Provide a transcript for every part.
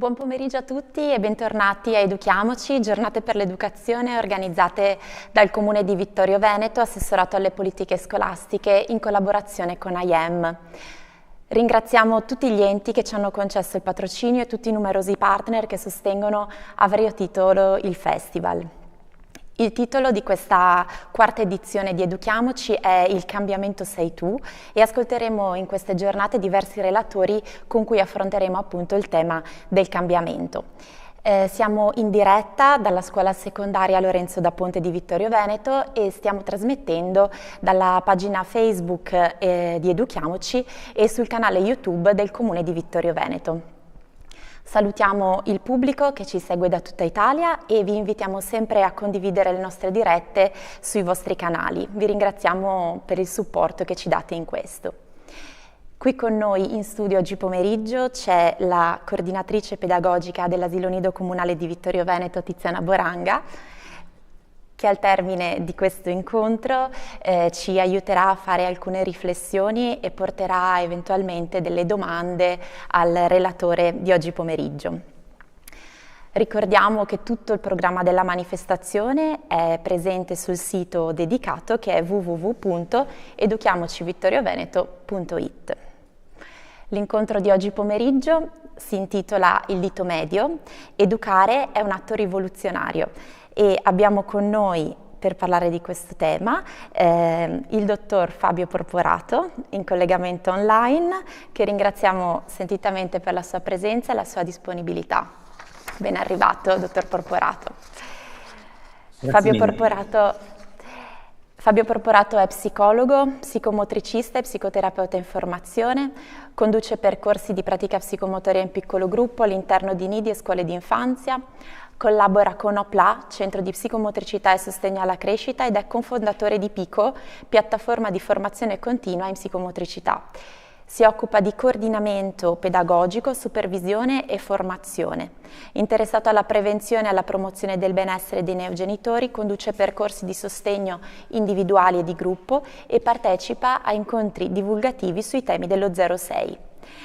Buon pomeriggio a tutti e bentornati a Educhiamoci, giornate per l'educazione organizzate dal Comune di Vittorio Veneto, assessorato alle politiche scolastiche in collaborazione con AIEM. Ringraziamo tutti gli enti che ci hanno concesso il patrocinio e tutti i numerosi partner che sostengono a vario titolo il festival. Il titolo di questa quarta edizione di Educhiamoci è Il cambiamento sei tu e ascolteremo in queste giornate diversi relatori con cui affronteremo appunto il tema del cambiamento. Siamo in diretta dalla scuola secondaria Lorenzo da Ponte di Vittorio Veneto e stiamo trasmettendo dalla pagina Facebook di Educhiamoci e sul canale YouTube del Comune di Vittorio Veneto. Salutiamo il pubblico che ci segue da tutta Italia e vi invitiamo sempre a condividere le nostre dirette sui vostri canali. Vi ringraziamo per il supporto che ci date in questo. Qui con noi in studio oggi pomeriggio c'è la coordinatrice pedagogica dell'Asilo Nido Comunale di Vittorio Veneto, Tiziana Boranga, che al termine di questo incontro ci aiuterà a fare alcune riflessioni e porterà eventualmente delle domande al relatore di oggi pomeriggio. Ricordiamo che tutto il programma della manifestazione è presente sul sito dedicato che è www.educhiamocivittorioveneto.it. L'incontro di oggi pomeriggio si intitola Il dito medio, educare è un atto rivoluzionario e abbiamo con noi per parlare di questo tema il dottor Fabio Porporato in collegamento online, che ringraziamo sentitamente per la sua presenza e la sua disponibilità. Ben arrivato, dottor Porporato. Fabio Porporato è psicologo, psicomotricista e psicoterapeuta in formazione, conduce percorsi di pratica psicomotoria in piccolo gruppo all'interno di nidi e scuole di infanzia, collabora con OPLA, Centro di Psicomotricità e Sostegno alla Crescita, ed è cofondatore di PICO, piattaforma di formazione continua in psicomotricità. Si occupa di coordinamento pedagogico, supervisione e formazione. Interessato alla prevenzione e alla promozione del benessere dei neogenitori, conduce percorsi di sostegno individuali e di gruppo e partecipa a incontri divulgativi sui temi dello 06.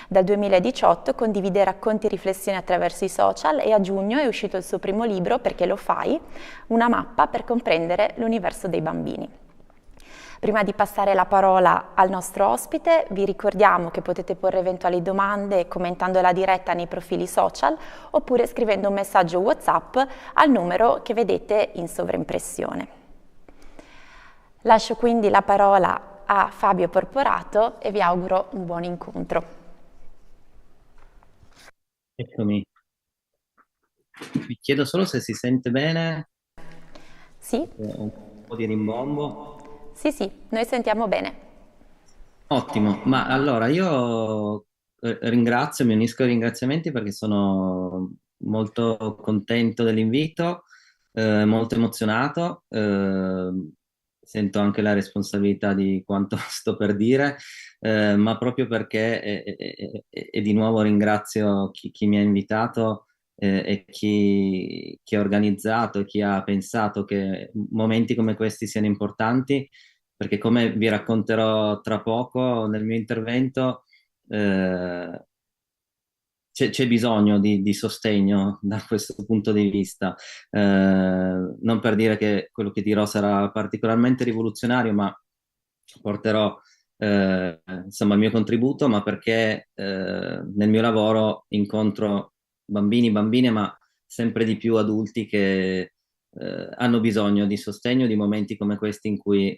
Dal 2018 condivide racconti e riflessioni attraverso i social e a giugno è uscito il suo primo libro, Perché lo fai? Una mappa per comprendere l'universo dei bambini. Prima di passare la parola al nostro ospite, vi ricordiamo che potete porre eventuali domande commentando la diretta nei profili social oppure scrivendo un messaggio WhatsApp al numero che vedete in sovraimpressione. Lascio quindi la parola a Fabio Porporato e vi auguro un buon incontro. Eccomi. Vi chiedo solo se si sente bene. Sì? Un po' di rimbombo. Sì, noi sentiamo bene. Ottimo, ma allora io ringrazio, mi unisco ai ringraziamenti perché sono molto contento dell'invito, molto emozionato, sento anche la responsabilità di quanto sto per dire, ma proprio perché, e di nuovo ringrazio chi mi ha invitato e chi ha organizzato e chi ha pensato che momenti come questi siano importanti perché come vi racconterò tra poco nel mio intervento, eh, c'è bisogno di sostegno da questo punto di vista. Non per dire che quello che dirò sarà particolarmente rivoluzionario, ma porterò insomma il mio contributo, ma perché nel mio lavoro incontro bambini, bambine, ma sempre di più adulti che hanno bisogno di sostegno di momenti come questi in cui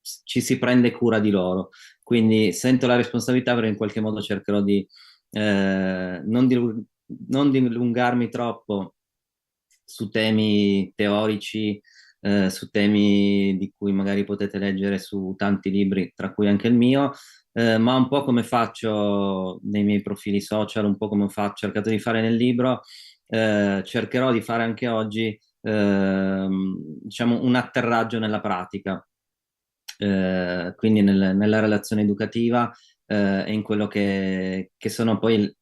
ci si prende cura di loro. Quindi sento la responsabilità, però in qualche modo cercherò di non dilungarmi troppo su temi teorici, su temi di cui magari potete leggere su tanti libri, tra cui anche il mio, ma un po' come faccio nei miei profili social, un po' come ho cercato di fare nel libro, cercherò di fare anche oggi, diciamo, un atterraggio nella pratica, quindi nella relazione educativa e in quello che sono poi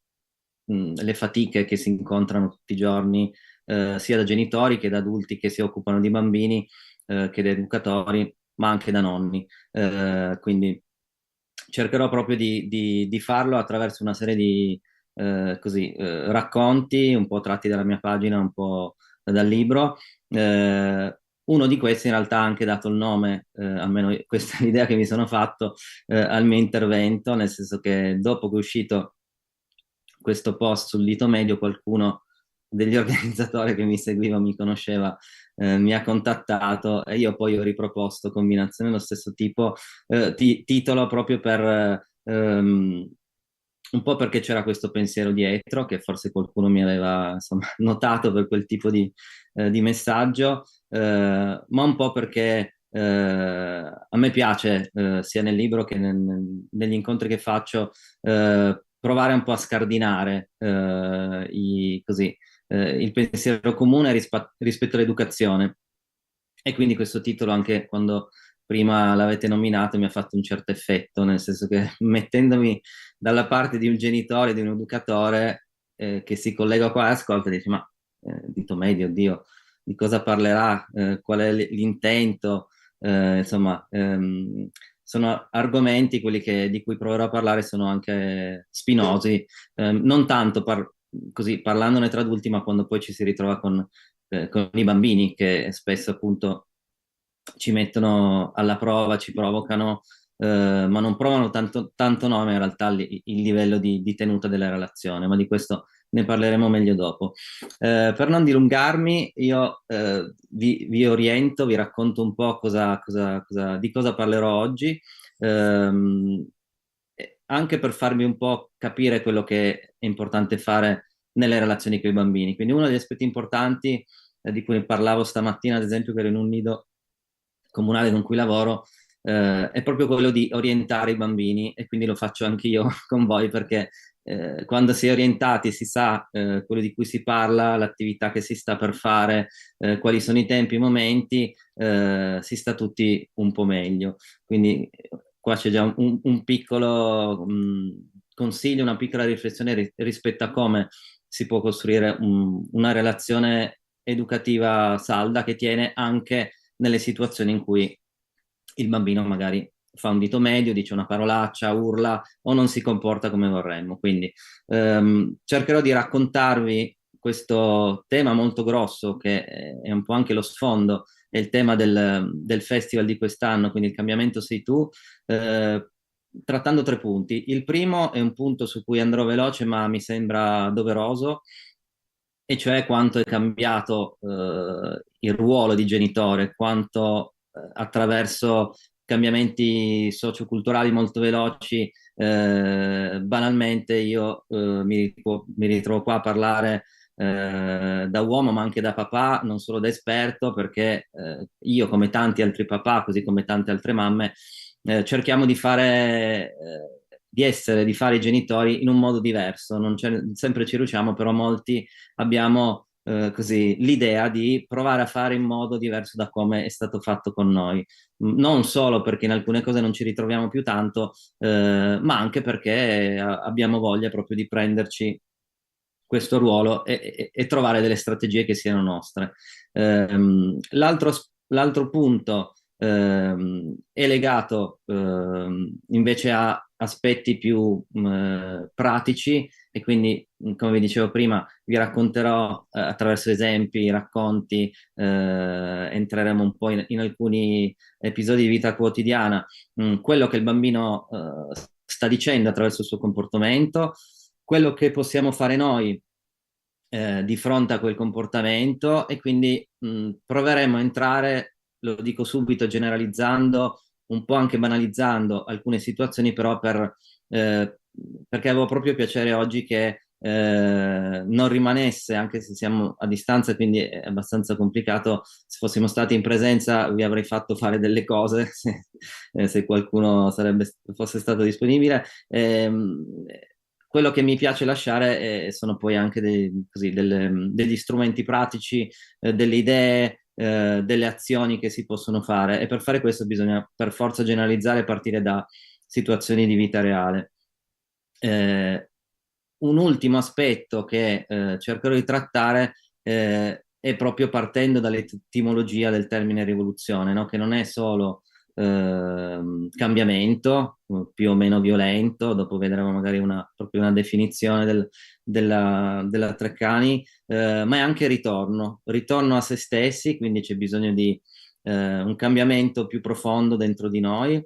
le fatiche che si incontrano tutti i giorni, sia da genitori che da adulti che si occupano di bambini, che da educatori, ma anche da nonni. Quindi cercherò proprio di farlo attraverso una serie così, racconti, un po' tratti dalla mia pagina, un po' dal libro. Uno di questi in realtà ha anche dato il nome, almeno questa è l'idea che mi sono fatto, al mio intervento, nel senso che dopo che è uscito questo post sul dito medio, qualcuno degli organizzatori che mi seguiva, mi conosceva, mi ha contattato e io poi ho riproposto combinazione dello stesso tipo, titolo proprio per un po' perché c'era questo pensiero dietro, che forse qualcuno mi aveva insomma, notato per quel tipo di messaggio, ma un po' perché a me piace, sia nel libro che negli incontri che faccio, provare un po' a scardinare così, il pensiero comune rispetto all'educazione. E quindi questo titolo, anche quando prima l'avete nominato, mi ha fatto un certo effetto, nel senso che mettendomi dalla parte di un genitore, di un educatore, che si collega qua e ascolta e dice, ma dito medio, oddio, di cosa parlerà, qual è l'intento, insomma, sono argomenti, quelli di cui proverò a parlare sono anche spinosi, non tanto così parlandone tra adulti, ma quando poi ci si ritrova con i bambini che spesso appunto ci mettono alla prova, ci provocano, ma non provano tanto no, ma in realtà il livello di tenuta della relazione, ma di questo ne parleremo meglio dopo. Per non dilungarmi, io vi oriento, vi racconto un po' di cosa parlerò oggi, ehm, anche per farvi un po' capire quello che è importante fare nelle relazioni con i bambini. Quindi uno degli aspetti importanti di cui parlavo stamattina, ad esempio, che ero in un nido comunale con cui lavoro, è proprio quello di orientare i bambini e quindi lo faccio anche io con voi perché quando si è orientati si sa quello di cui si parla, l'attività che si sta per fare, quali sono i tempi, i momenti, si sta tutti un po' meglio. Quindi qua c'è già un piccolo consiglio, una piccola riflessione rispetto a come si può costruire una relazione educativa salda che tiene anche nelle situazioni in cui il bambino magari fa un dito medio, dice una parolaccia, urla o non si comporta come vorremmo. Quindi cercherò di raccontarvi questo tema molto grosso che è un po' anche lo sfondo, è il tema del festival di quest'anno, quindi il cambiamento sei tu, trattando tre punti. Il primo è un punto su cui andrò veloce, ma mi sembra doveroso, e cioè quanto è cambiato il ruolo di genitore, quanto attraverso cambiamenti socioculturali molto veloci, banalmente io mi ritrovo qua a parlare da uomo ma anche da papà, non solo da esperto, perché io come tanti altri papà, così come tante altre mamme, cerchiamo di fare i genitori in un modo diverso, non sempre ci riusciamo, però molti abbiamo così l'idea di provare a fare in modo diverso da come è stato fatto con noi. Non solo perché in alcune cose non ci ritroviamo più tanto, ma anche perché abbiamo voglia proprio di prenderci questo ruolo e trovare delle strategie che siano nostre. L'altro punto è legato invece a aspetti più pratici e quindi, come vi dicevo prima, vi racconterò attraverso esempi, racconti, entreremo un po' in alcuni episodi di vita quotidiana, quello che il bambino sta dicendo attraverso il suo comportamento, quello che possiamo fare noi di fronte a quel comportamento e quindi proveremo a entrare, lo dico subito, generalizzando, un po' anche banalizzando alcune situazioni, però perché avevo proprio piacere oggi che non rimanesse, anche se siamo a distanza, quindi è abbastanza complicato. Se fossimo stati in presenza, vi avrei fatto fare delle cose se qualcuno fosse stato disponibile. Quello che mi piace lasciare sono poi anche degli strumenti pratici, delle idee, delle azioni che si possono fare e per fare questo bisogna per forza generalizzare e partire da situazioni di vita reale. Un ultimo aspetto che cercherò di trattare è proprio partendo dall'etimologia del termine rivoluzione, no? Che non è solo cambiamento, più o meno violento, dopo vedremo magari proprio una definizione della Treccani, ma è anche ritorno a se stessi, quindi c'è bisogno di un cambiamento più profondo dentro di noi,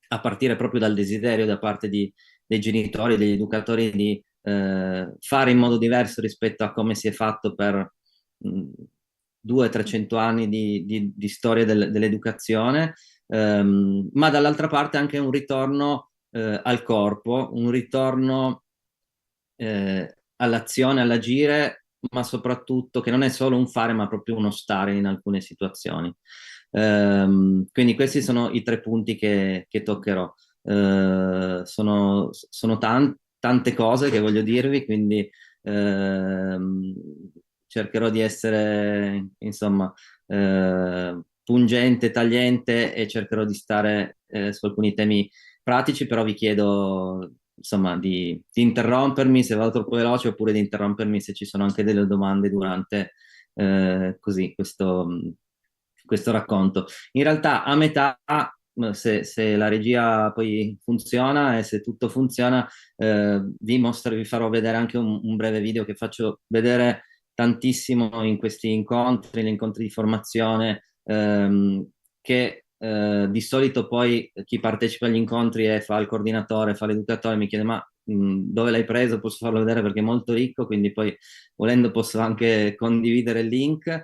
a partire proprio dal desiderio da parte dei genitori, degli educatori di fare in modo diverso rispetto a come si è fatto per 200-300 anni di storia dell'educazione, ma dall'altra parte anche un ritorno al corpo, un ritorno all'azione, all'agire, ma soprattutto che non è solo un fare, ma proprio uno stare in alcune situazioni. Quindi questi sono i 3 punti che toccherò. Sono tante cose che voglio dirvi, quindi ehm, cercherò di essere, insomma, pungente, tagliente e cercherò di stare su alcuni temi pratici, però vi chiedo, insomma, di interrompermi se vado troppo veloce oppure di interrompermi se ci sono anche delle domande durante così questo racconto. In realtà a metà, se la regia poi funziona e se tutto funziona, vi farò vedere anche un breve video che faccio vedere tantissimo in questi incontri, negli incontri di formazione, che di solito poi chi partecipa agli incontri e fa il coordinatore, fa l'educatore, mi chiede ma dove l'hai preso? Posso farlo vedere perché è molto ricco, quindi poi volendo posso anche condividere il link.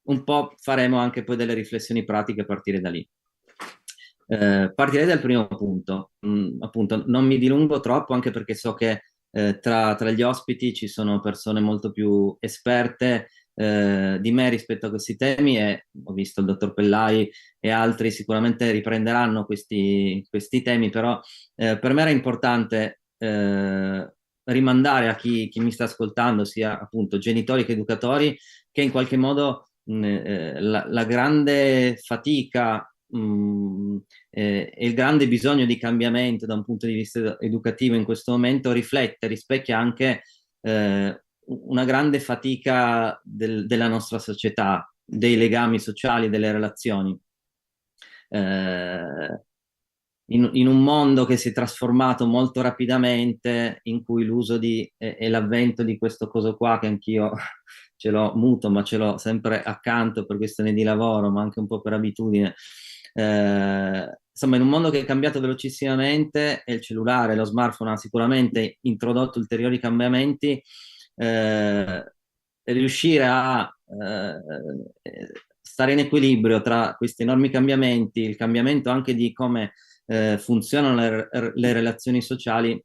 Un po' faremo anche poi delle riflessioni pratiche a partire da lì. Partirei dal primo punto. Appunto, non mi dilungo troppo anche perché so che tra gli ospiti ci sono persone molto più esperte di me rispetto a questi temi e ho visto il dottor Pellai e altri sicuramente riprenderanno questi temi, però per me era importante rimandare a chi mi sta ascoltando, sia appunto genitori che educatori, che in qualche modo la grande fatica e il grande bisogno di cambiamento da un punto di vista educativo in questo momento rispecchia anche una grande fatica della nostra società, dei legami sociali, delle relazioni. In un mondo che si è trasformato molto rapidamente, in cui l'uso e l'avvento di questo coso qua, che anch'io ce l'ho muto, ma ce l'ho sempre accanto per questione di lavoro, ma anche un po' per abitudine. Insomma, in un mondo che è cambiato velocissimamente e il cellulare, lo smartphone ha sicuramente introdotto ulteriori cambiamenti, riuscire a stare in equilibrio tra questi enormi cambiamenti, il cambiamento anche di come funzionano le relazioni sociali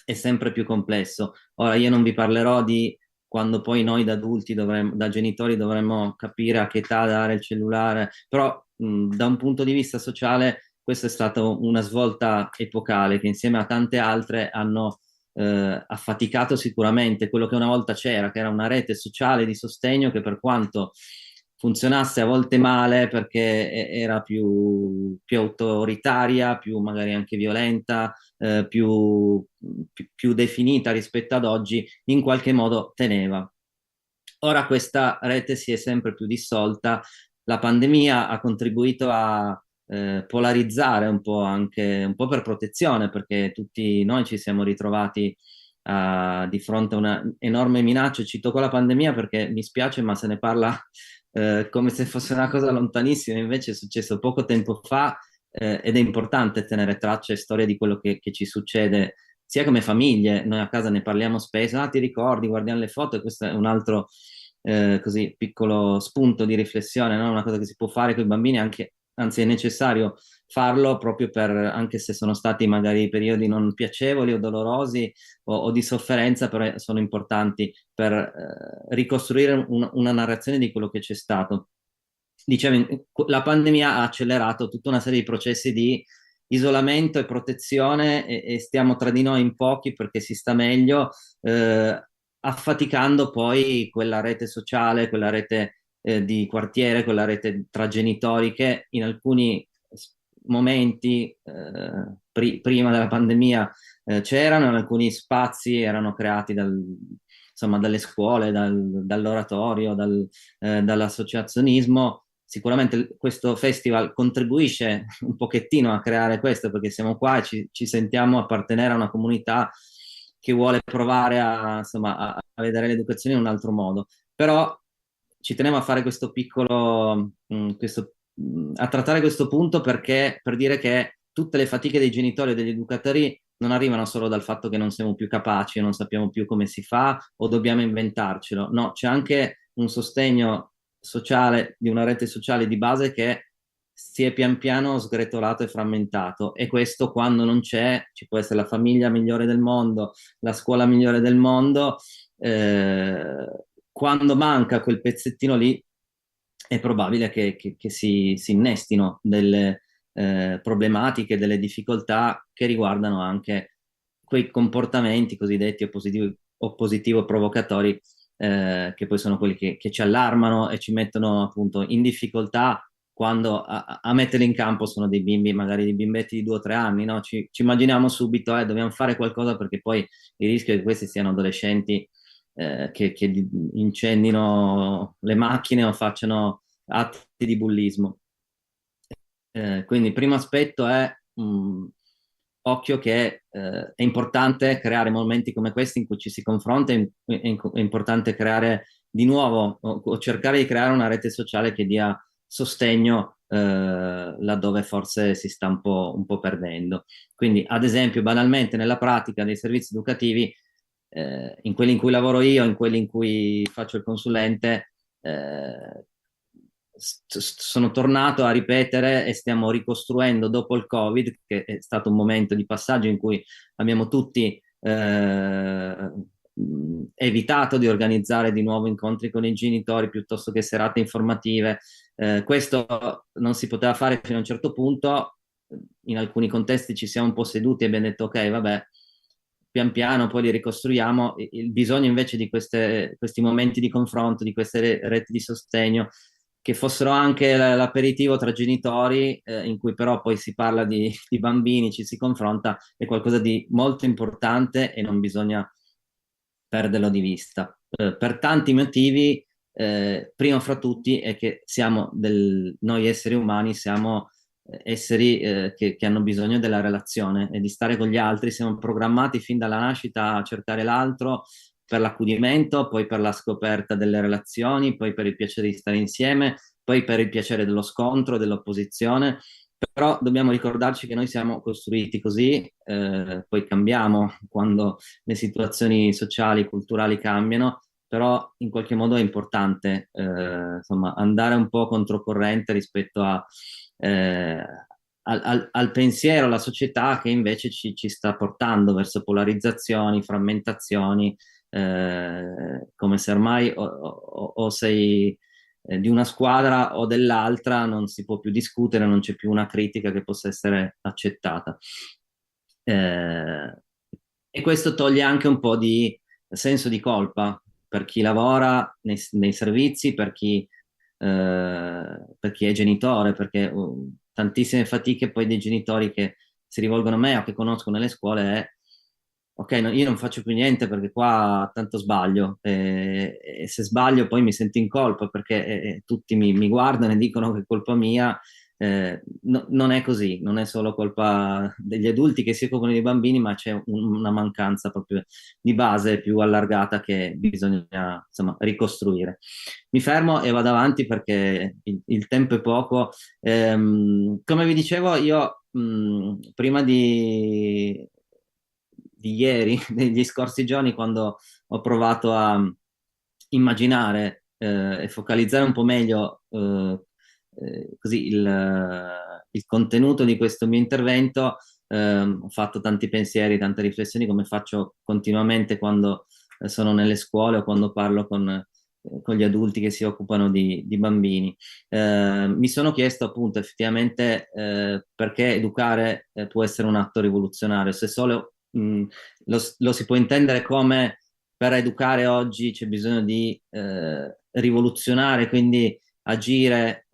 è sempre più complesso. Ora, io non vi parlerò di quando poi noi da adulti, da genitori, dovremmo capire a che età dare il cellulare, però da un punto di vista sociale questa è stata una svolta epocale che insieme a tante altre hanno affaticato sicuramente quello che una volta c'era, che era una rete sociale di sostegno che per quanto funzionasse a volte male perché era più autoritaria, più magari anche violenta, più definita rispetto ad oggi, in qualche modo teneva. Ora questa rete si è sempre più dissolta, la pandemia ha contribuito a polarizzare un po' anche un po' per protezione, perché tutti noi ci siamo ritrovati di fronte a una enorme minaccia. Ci tocco la pandemia perché mi spiace, ma se ne parla come se fosse una cosa lontanissima, invece è successo poco tempo fa ed è importante tenere traccia e storia di quello che ci succede sia come famiglie, noi a casa ne parliamo spesso, ti ricordi, guardiamo le foto e questo è un altro così piccolo spunto di riflessione, no? Una cosa che si può fare con i bambini, anzi è necessario farlo proprio per, anche se sono stati magari periodi non piacevoli o dolorosi o di sofferenza, però sono importanti per ricostruire una narrazione di quello che c'è stato. Dicevo, la pandemia ha accelerato tutta una serie di processi di isolamento e protezione e stiamo tra di noi in pochi perché si sta meglio, affaticando poi quella rete sociale, quella rete di quartiere, quella rete tra genitori che in alcuni momenti prima della pandemia c'erano, in alcuni spazi erano creati insomma, dalle scuole, dall'oratorio, dall'associazionismo. sicuramente questo festival contribuisce un pochettino a creare questo, perché siamo qua e ci sentiamo appartenere a una comunità che vuole provare insomma, a vedere l'educazione in un altro modo. Però ci tenevo a fare questo piccolo, a trattare questo punto perché per dire che tutte le fatiche dei genitori e degli educatori non arrivano solo dal fatto che non siamo più capaci, non sappiamo più come si fa o dobbiamo inventarcelo. No, c'è anche un sostegno sociale, di una rete sociale di base che si è pian piano sgretolato e frammentato, e questo quando non c'è, ci può essere la famiglia migliore del mondo, la scuola migliore del mondo, quando manca quel pezzettino lì è probabile che si innestino delle problematiche, delle difficoltà che riguardano anche quei comportamenti cosiddetti oppositivo-provocatori, che poi sono quelli che ci allarmano e ci mettono appunto in difficoltà quando a metterli in campo sono dei bimbi, magari dei bimbetti di 2 o 3 anni, no? Ci immaginiamo subito, dobbiamo fare qualcosa perché poi il rischio è che questi siano adolescenti che incendino le macchine o facciano atti di bullismo. Quindi il primo aspetto è occhio che è importante creare momenti come questi in cui ci si confronta, è importante creare di nuovo o cercare di creare una rete sociale che dia sostegno laddove forse si sta un po' perdendo. Quindi, ad esempio, banalmente nella pratica dei servizi educativi, in quelli in cui lavoro io, in quelli in cui faccio il consulente, sono tornato a ripetere e stiamo ricostruendo dopo il Covid, che è stato un momento di passaggio in cui abbiamo tutti evitato di organizzare di nuovo incontri con i genitori piuttosto che serate informative. Questo non si poteva fare fino a un certo punto. In alcuni contesti ci siamo un po' seduti e abbiamo detto ok, vabbè, pian piano poi li ricostruiamo. Il bisogno invece di questi momenti di confronto, di queste reti di sostegno, che fossero anche l'aperitivo tra genitori, in cui però poi si parla di bambini, ci si confronta, è qualcosa di molto importante e non bisogna perderlo di vista. Per tanti motivi, primo fra tutti è che noi esseri umani siamo esseri che hanno bisogno della relazione e di stare con gli altri. Siamo programmati fin dalla nascita a cercare l'altro per l'accudimento, poi per la scoperta delle relazioni, poi per il piacere di stare insieme, poi per il piacere dello scontro, dell'opposizione. Però dobbiamo ricordarci che noi siamo costruiti così, poi cambiamo quando le situazioni sociali, culturali cambiano, però in qualche modo è importante insomma, andare un po' controcorrente rispetto al pensiero, alla società che invece ci sta portando verso polarizzazioni, frammentazioni, come se ormai o sei di una squadra o dell'altra, non si può più discutere, non c'è più una critica che possa essere accettata. E questo toglie anche un po' di senso di colpa per chi lavora nei servizi, per chi è genitore, perché tantissime fatiche poi dei genitori che si rivolgono a me o che conosco nelle scuole è ok, no, io non faccio più niente perché qua tanto sbaglio, e se sbaglio poi mi sento in colpa perché tutti mi guardano e dicono che è colpa mia. Non è così, non è solo colpa degli adulti che si occupano dei bambini, ma c'è una mancanza proprio di base più allargata che bisogna insomma ricostruire. Mi fermo e vado avanti perché il tempo è poco. Come vi dicevo, io prima di ieri, degli scorsi giorni, quando ho provato a immaginare e focalizzare un po' meglio così il contenuto di questo mio intervento, ho fatto tanti pensieri, tante riflessioni, come faccio continuamente quando sono nelle scuole o quando parlo con gli adulti che si occupano di bambini. Mi sono chiesto appunto effettivamente perché educare può essere un atto rivoluzionario, se solo lo si può intendere come per educare oggi c'è bisogno di rivoluzionare, quindi agire,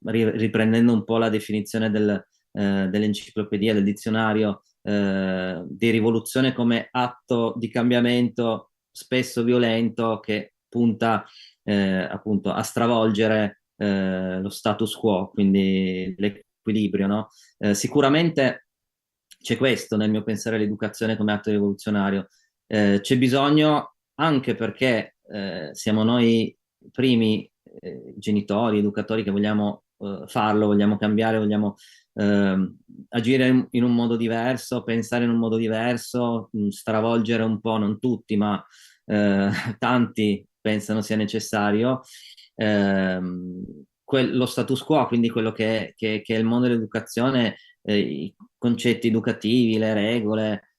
riprendendo un po' la definizione dell'enciclopedia, del dizionario, di rivoluzione come atto di cambiamento spesso violento che punta appunto a stravolgere lo status quo, quindi l'equilibrio, no? Sicuramente c'è questo nel mio pensare all'educazione come atto rivoluzionario. C'è bisogno anche perché siamo noi primi genitori, educatori che vogliamo farlo, vogliamo cambiare, vogliamo agire in un modo diverso, pensare in un modo diverso, stravolgere un po', non tutti, ma tanti pensano sia necessario. Lo status quo, quindi quello che è il mondo dell'educazione, i concetti educativi, le regole,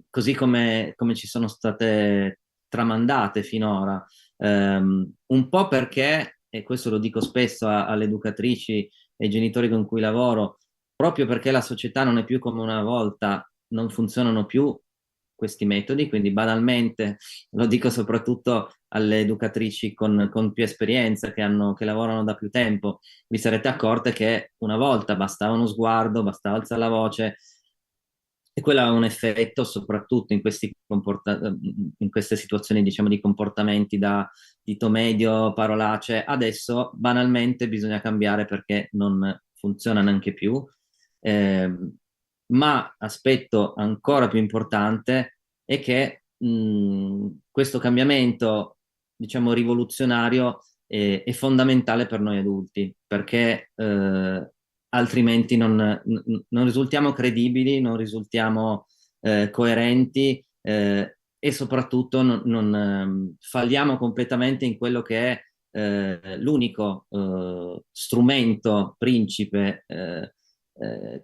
così come ci sono state tramandate finora. Un po' perché, e questo lo dico spesso alle educatrici e ai genitori con cui lavoro, proprio perché la società non è più come una volta, non funzionano più questi metodi, quindi banalmente lo dico soprattutto alle educatrici con più esperienza, che lavorano da più tempo. Vi sarete accorte che una volta bastava uno sguardo, bastava alzare la voce, e quello ha un effetto soprattutto in queste situazioni, diciamo, di comportamenti da dito medio, parolacce. Adesso banalmente bisogna cambiare perché non funziona neanche più. Ma aspetto ancora più importante è che questo cambiamento, diciamo, rivoluzionario è fondamentale per noi adulti, perché altrimenti non risultiamo credibili, non risultiamo coerenti, e soprattutto falliamo completamente in quello che è l'unico strumento principe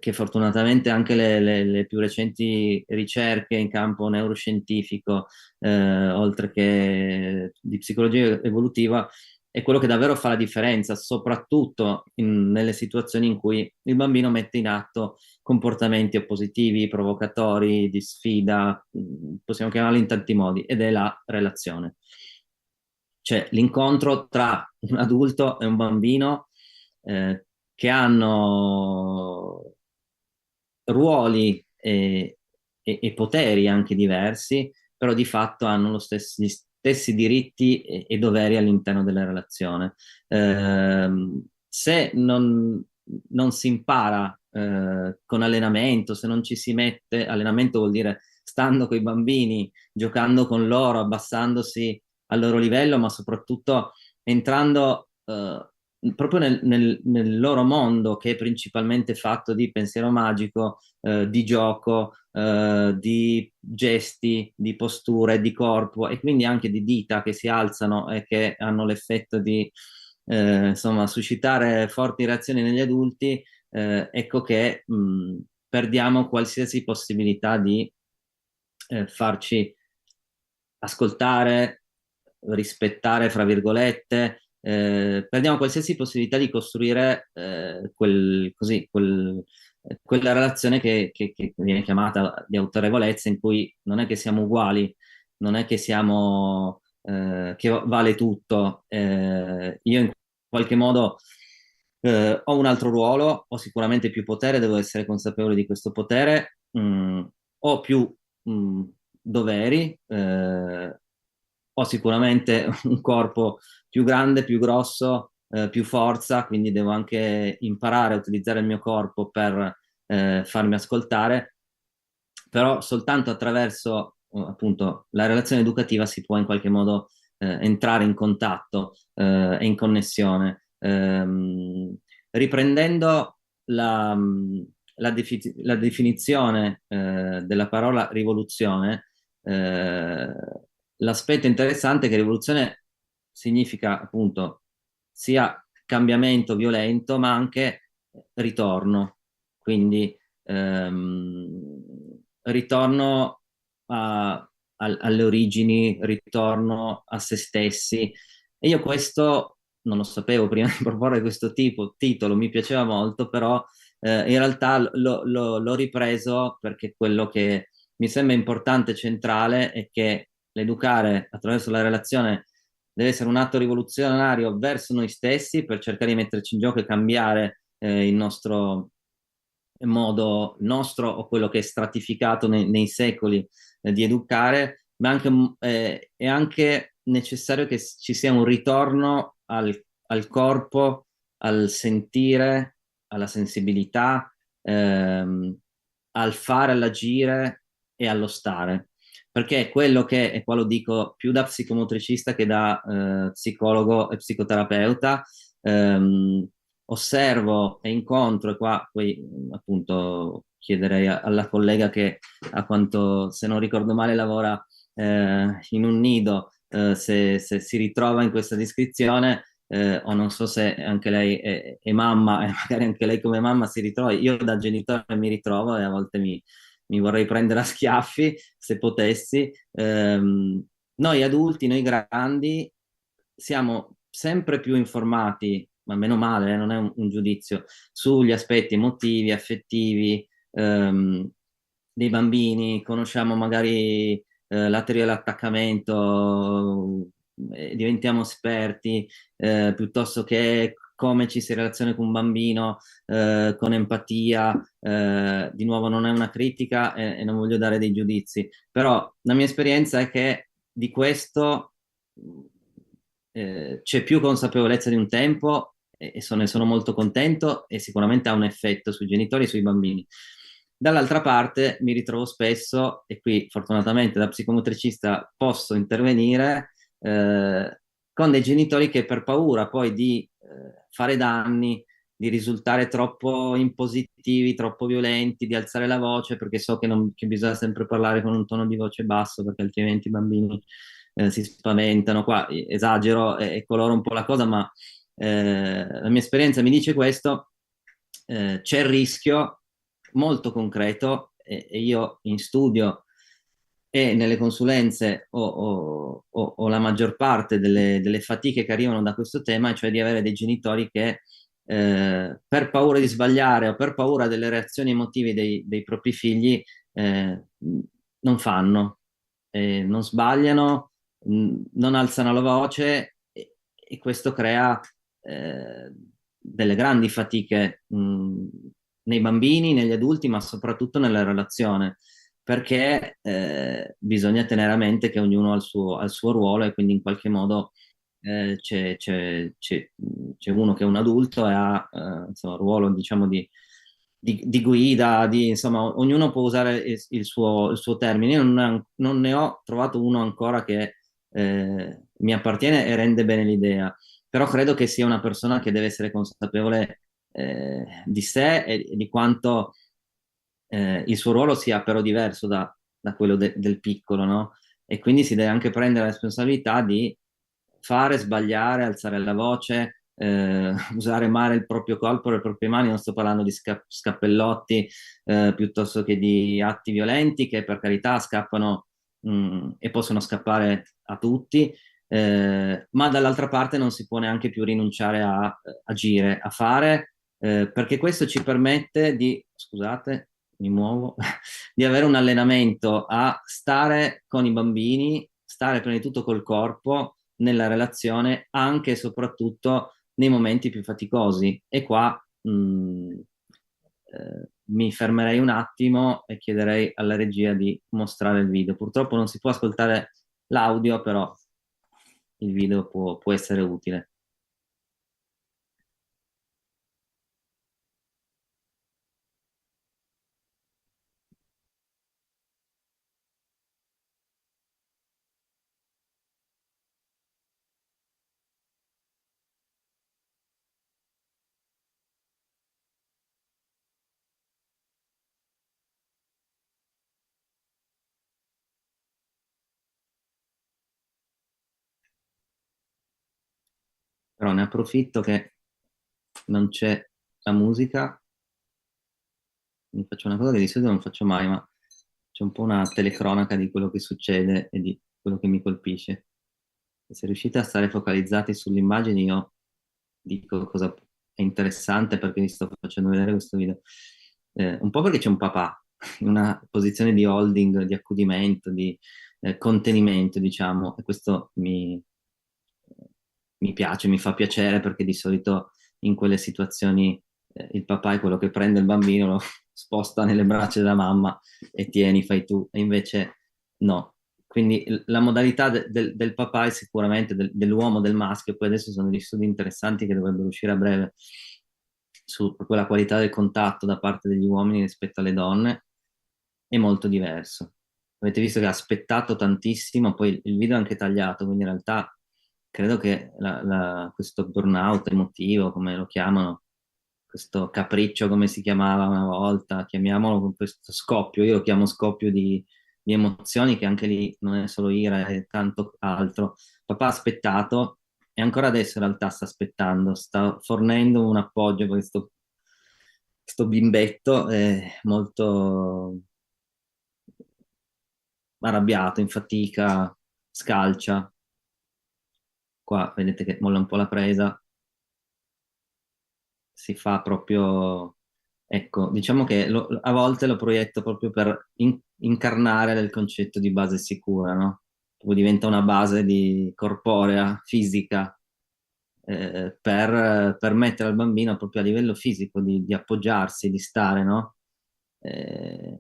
che fortunatamente anche le più recenti ricerche in campo neuroscientifico, oltre che di psicologia evolutiva, è quello che davvero fa la differenza, soprattutto nelle situazioni in cui il bambino mette in atto comportamenti oppositivi, provocatori, di sfida, possiamo chiamarli in tanti modi, ed è la relazione. Cioè l'incontro tra un adulto e un bambino che hanno ruoli e poteri anche diversi, però di fatto hanno gli stessi diritti e doveri all'interno della relazione. Se non si impara con allenamento, se non ci si mette, allenamento vuol dire stando con i bambini, giocando con loro, abbassandosi al loro livello, ma soprattutto entrando proprio nel loro mondo, che è principalmente fatto di pensiero magico, di gioco, di gesti, di posture, di corpo, e quindi anche di dita che si alzano e che hanno l'effetto di insomma, suscitare forti reazioni negli adulti. Ecco che perdiamo qualsiasi possibilità di farci ascoltare, rispettare, fra virgolette, perdiamo qualsiasi possibilità di costruire quella relazione che viene chiamata di autorevolezza, in cui non è che siamo uguali, non è che siamo che vale tutto. Io in qualche modo ho un altro ruolo, ho sicuramente più potere, devo essere consapevole di questo potere, ho più mh, doveri, ho sicuramente un corpo più grande, più grosso, più forza, quindi devo anche imparare a utilizzare il mio corpo per farmi ascoltare, però soltanto attraverso appunto la relazione educativa si può in qualche modo entrare in contatto e in connessione. Riprendendo la definizione della parola rivoluzione, l'aspetto interessante è che rivoluzione significa appunto sia cambiamento violento, ma anche ritorno. Quindi ritorno alle origini, ritorno a se stessi. E io questo non lo sapevo prima di proporre questo titolo, mi piaceva molto, però in realtà l'ho ripreso perché quello che mi sembra importante e centrale è che l'educare attraverso la relazione deve essere un atto rivoluzionario verso noi stessi, per cercare di metterci in gioco e cambiare il nostro modo nostro, o quello che è stratificato nei secoli di educare, ma è anche necessario che ci sia un ritorno al corpo, al sentire, alla sensibilità, al fare, all'agire e allo stare. Perché quello che, e qua lo dico più da psicomotricista che da psicologo e psicoterapeuta, osservo e incontro, e qua poi appunto chiederei alla collega che a quanto, se non ricordo male, lavora in un nido, se si ritrova in questa descrizione, o non so se anche lei è mamma e magari anche lei come mamma si ritrova. Io da genitore mi ritrovo e a volte mi vorrei prendere a schiaffi se potessi. Noi adulti, noi grandi, siamo sempre più informati, ma meno male, non è un giudizio, sugli aspetti emotivi, affettivi dei bambini, conosciamo magari la teoria dell'attaccamento, diventiamo esperti, piuttosto che come ci si relaziona con un bambino, con empatia. Di nuovo non è una critica e non voglio dare dei giudizi, però la mia esperienza è che di questo c'è più consapevolezza di un tempo ne sono molto contento e sicuramente ha un effetto sui genitori e sui bambini. Dall'altra parte mi ritrovo spesso, e qui fortunatamente da psicomotricista posso intervenire, con dei genitori che per paura poi di fare danni, di risultare troppo impositivi, troppo violenti, di alzare la voce, perché so che bisogna sempre parlare con un tono di voce basso, perché altrimenti i bambini si spaventano. Qua esagero e coloro un po' la cosa, ma la mia esperienza mi dice questo. C'è il rischio molto concreto e io in studio e nelle consulenze ho la maggior parte delle fatiche che arrivano da questo tema, cioè di avere dei genitori che per paura di sbagliare o per paura delle reazioni emotive dei propri figli non fanno, non sbagliano, non alzano la voce e questo crea delle grandi fatiche nei bambini, negli adulti, ma soprattutto nella relazione, perché bisogna tenere a mente che ognuno ha il suo ruolo e quindi in qualche modo c'è uno che è un adulto e ha insomma, un ruolo diciamo di guida, insomma, ognuno può usare il suo termine. Io non ne ho trovato uno ancora che mi appartiene e rende bene l'idea, però credo che sia una persona che deve essere consapevole di sé e di quanto il suo ruolo sia però diverso da quello del piccolo, no? E quindi si deve anche prendere la responsabilità di fare, sbagliare, alzare la voce, usare male il proprio corpo, le proprie mani. Non sto parlando di scappellotti piuttosto che di atti violenti che per carità scappano e possono scappare a tutti, ma dall'altra parte non si può neanche più rinunciare a agire, a fare, perché questo ci permette di, scusate, mi muovo, di avere un allenamento a stare con i bambini, stare prima di tutto col corpo nella relazione, anche e soprattutto nei momenti più faticosi. E qua mi fermerei un attimo e chiederei alla regia di mostrare il video. Purtroppo non si può ascoltare l'audio, però il video può essere utile. Però ne approfitto che non c'è la musica, mi faccio una cosa che di solito non faccio mai, ma c'è un po' una telecronaca di quello che succede e di quello che mi colpisce. E se riuscite a stare focalizzati sulle immagini, io dico cosa è interessante perché vi sto facendo vedere questo video. Un po' perché c'è un papà in una posizione di holding, di accudimento, di contenimento, diciamo, e questo mi piace, mi fa piacere perché di solito in quelle situazioni il papà è quello che prende il bambino, lo sposta nelle braccia della mamma e tieni, fai tu, e invece no. quindi la modalità del papà è sicuramente dell'uomo, del maschio, poi adesso sono degli studi interessanti che dovrebbero uscire a breve su quella qualità del contatto da parte degli uomini rispetto alle donne, è molto diverso. Avete visto che ha aspettato tantissimo, poi il video è anche tagliato, quindi in realtà credo che questo burnout emotivo, come lo chiamano, questo capriccio come si chiamava una volta, chiamiamolo con questo scoppio, io lo chiamo scoppio di emozioni, che anche lì non è solo ira, è tanto altro. Papà ha aspettato e ancora adesso in realtà sta aspettando, sta fornendo un appoggio per questo bimbetto molto arrabbiato, in fatica, scalcia. Qua vedete che molla un po' la presa, si fa proprio, ecco, diciamo che a volte lo proietto proprio per incarnare il concetto di base sicura, no? Poi diventa una base corporea, fisica, per permettere al bambino proprio a livello fisico di appoggiarsi, di stare, no? Eh,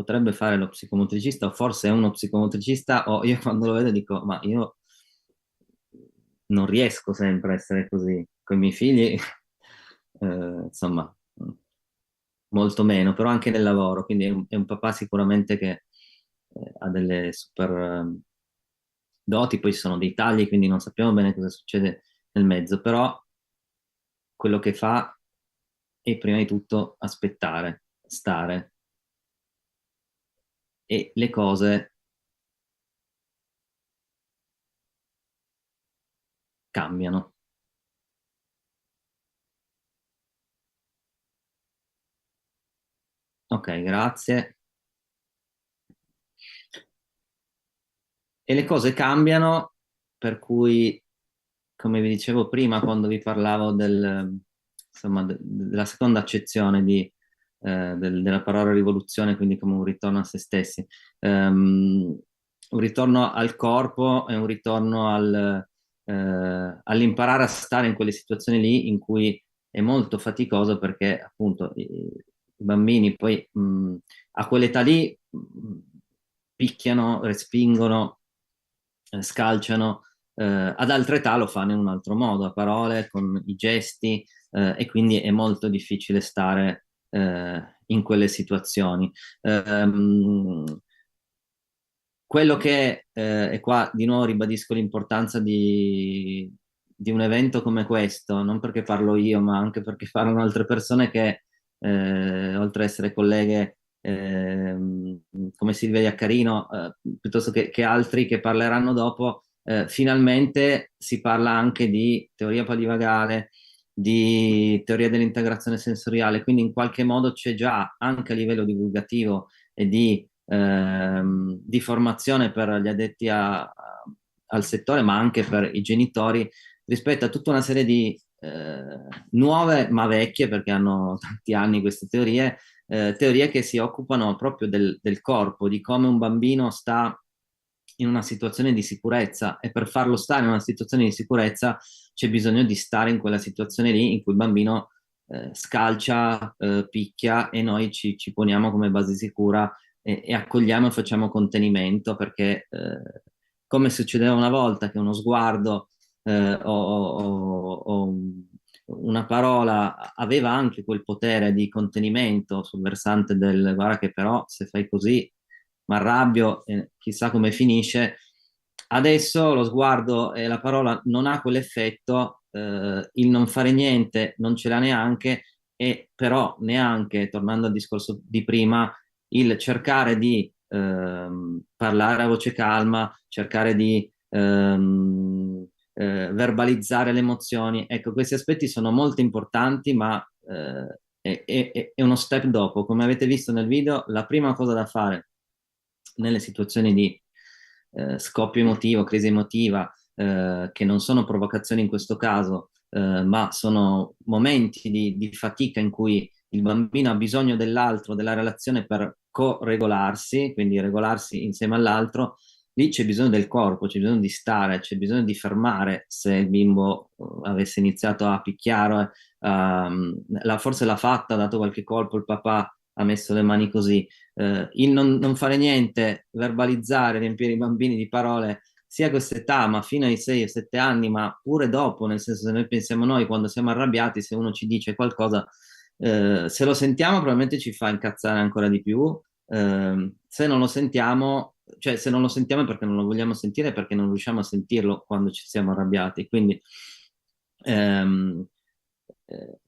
Potrebbe fare lo psicomotricista, o forse è uno psicomotricista, o io quando lo vedo dico, ma io non riesco sempre a essere così. Con i miei figli, insomma, molto meno, però anche nel lavoro, quindi è un papà sicuramente che ha delle super doti, poi ci sono dei tagli, quindi non sappiamo bene cosa succede nel mezzo, però quello che fa è prima di tutto aspettare, stare, e le cose cambiano. Ok, grazie. E le cose cambiano, per cui, come vi dicevo prima, quando vi parlavo insomma, della seconda accezione della parola rivoluzione, quindi come un ritorno a se stessi, un ritorno al corpo e un ritorno all'imparare a stare in quelle situazioni lì in cui è molto faticoso perché appunto i bambini poi a quell'età lì picchiano, respingono, scalciano, ad altre età lo fanno in un altro modo, a parole, con i gesti, e quindi è molto difficile stare in quelle situazioni. Quello che, e qua di nuovo ribadisco l'importanza di un evento come questo, non perché parlo io, ma anche perché parlano altre persone che, oltre ad essere colleghe, come Silvia Iaccarino, piuttosto che altri che parleranno dopo, finalmente si parla anche di teoria palivagale, di teoria dell'integrazione sensoriale, quindi in qualche modo c'è già anche a livello divulgativo e di formazione per gli addetti al settore, ma anche per i genitori, rispetto a tutta una serie di nuove ma vecchie, perché hanno tanti anni queste teorie che si occupano proprio del corpo, di come un bambino sta in una situazione di sicurezza, e per farlo stare in una situazione di sicurezza c'è bisogno di stare in quella situazione lì in cui il bambino scalcia, picchia, e noi ci poniamo come base sicura e accogliamo e facciamo contenimento, perché come succedeva una volta, che uno sguardo o una parola aveva anche quel potere di contenimento sul versante del guarda che però se fai così mi arrabbio e chissà come finisce. Adesso lo sguardo e la parola non ha quell'effetto, il non fare niente non ce l'ha neanche, e però neanche, tornando al discorso di prima, il cercare di parlare a voce calma, cercare di verbalizzare le emozioni. Ecco, questi aspetti sono molto importanti, ma è uno step dopo. Come avete visto nel video, la prima cosa da fare nelle situazioni di scoppio emotivo, crisi emotiva, che non sono provocazioni in questo caso, ma sono momenti di fatica in cui il bambino ha bisogno dell'altro, della relazione per co-regolarsi, quindi regolarsi insieme all'altro. Lì c'è bisogno del corpo, c'è bisogno di stare, c'è bisogno di fermare. Se il bimbo avesse iniziato a picchiare, forse l'ha fatta, ha dato qualche colpo il papà ha messo le mani così. Il non fare niente, verbalizzare, riempire i bambini di parole, sia a questa età, ma fino ai 6 o 7 anni, ma pure dopo, nel senso, se noi pensiamo noi quando siamo arrabbiati, se uno ci dice qualcosa, se lo sentiamo probabilmente ci fa incazzare ancora di più. Se non lo sentiamo, cioè se non lo sentiamo è perché non lo vogliamo sentire, perché non riusciamo a sentirlo quando ci siamo arrabbiati. Quindi ehm, eh,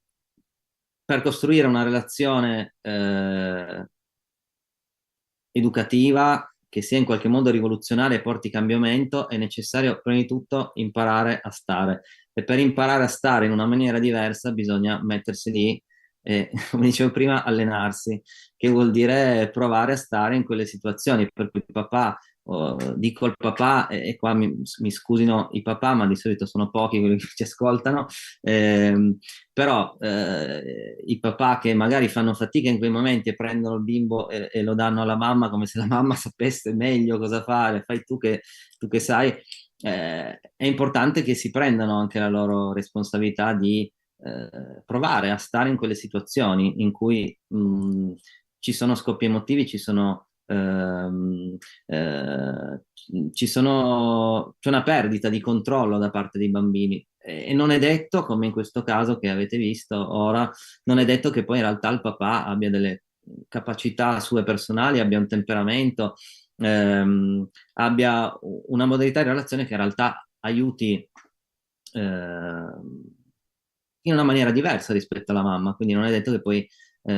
per costruire una relazione educativa che sia in qualche modo rivoluzionaria e porti cambiamento, è necessario prima di tutto imparare a stare. E per imparare a stare in una maniera diversa bisogna mettersi lì e, come dicevo prima, allenarsi, che vuol dire provare a stare in quelle situazioni. Per cui il papà, dico il papà, e qua mi scusino i papà, ma di solito sono pochi quelli che ci ascoltano, però i papà che magari fanno fatica in quei momenti e prendono il bimbo e lo danno alla mamma come se la mamma sapesse meglio cosa fare, fai tu che sai, è importante che si prendano anche la loro responsabilità di provare a stare in quelle situazioni in cui ci sono scoppi emotivi, c'è una perdita di controllo da parte dei bambini. E non è detto, come in questo caso che avete visto ora, non è detto che poi in realtà il papà abbia delle capacità sue personali, abbia un temperamento, abbia una modalità di relazione che in realtà aiuti in una maniera diversa rispetto alla mamma, quindi non è detto che poi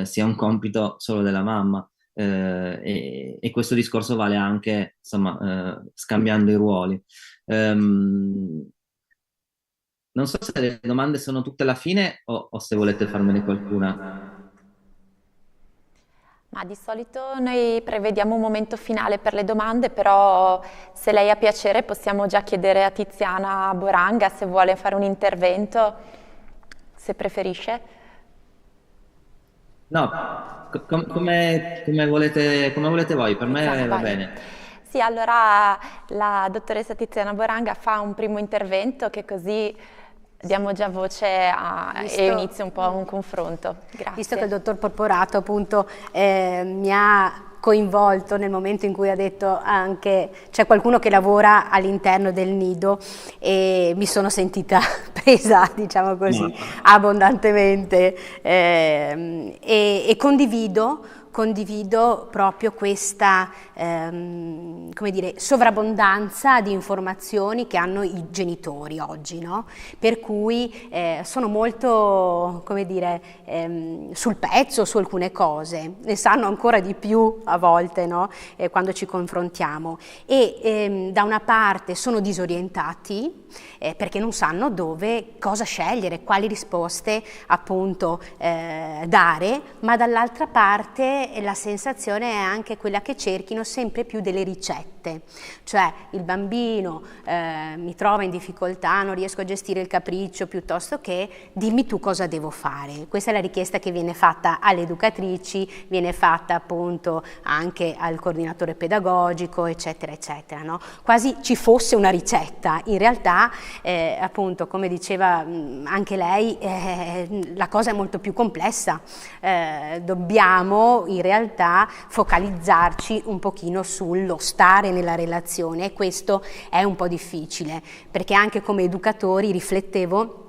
sia un compito solo della mamma. E questo discorso vale anche, insomma, scambiando i ruoli. Non so se le domande sono tutte alla fine o se volete farmene qualcuna. Ma di solito noi prevediamo un momento finale per le domande, però se lei ha piacere possiamo già chiedere a Tiziana Boranga se vuole fare un intervento, se preferisce. No, come volete voi, per me va Vai. bene. Sì, allora la dottoressa Tiziana Boranga fa un primo intervento che così diamo già voce e inizia un po' un confronto. Grazie. Visto che il dottor Porporato appunto mi ha coinvolto nel momento in cui ha detto anche c'è qualcuno che lavora all'interno del nido e mi sono sentita presa, diciamo così, abbondantemente e condivido proprio questa come dire, sovrabbondanza di informazioni che hanno i genitori oggi, no? Per cui sono molto, come dire, sul pezzo su alcune cose, ne sanno ancora di più a volte, no? Quando ci confrontiamo e da una parte sono disorientati perché non sanno cosa scegliere, quali risposte appunto dare, ma dall'altra parte la sensazione è anche quella che cerchino sempre più delle ricette, cioè il bambino mi trova in difficoltà, non riesco a gestire il capriccio, piuttosto che dimmi tu cosa devo fare. Questa è la richiesta che viene fatta alle educatrici, viene fatta appunto anche al coordinatore pedagogico, eccetera, eccetera, no? Quasi ci fosse una ricetta. In realtà, appunto, come diceva anche lei, la cosa è molto più complessa. Dobbiamo in realtà focalizzarci un pochino sullo stare nella relazione e questo è un po' difficile perché anche come educatori riflettevo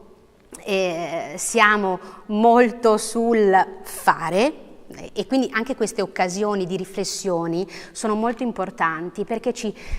siamo molto sul fare e quindi anche queste occasioni di riflessioni sono molto importanti perché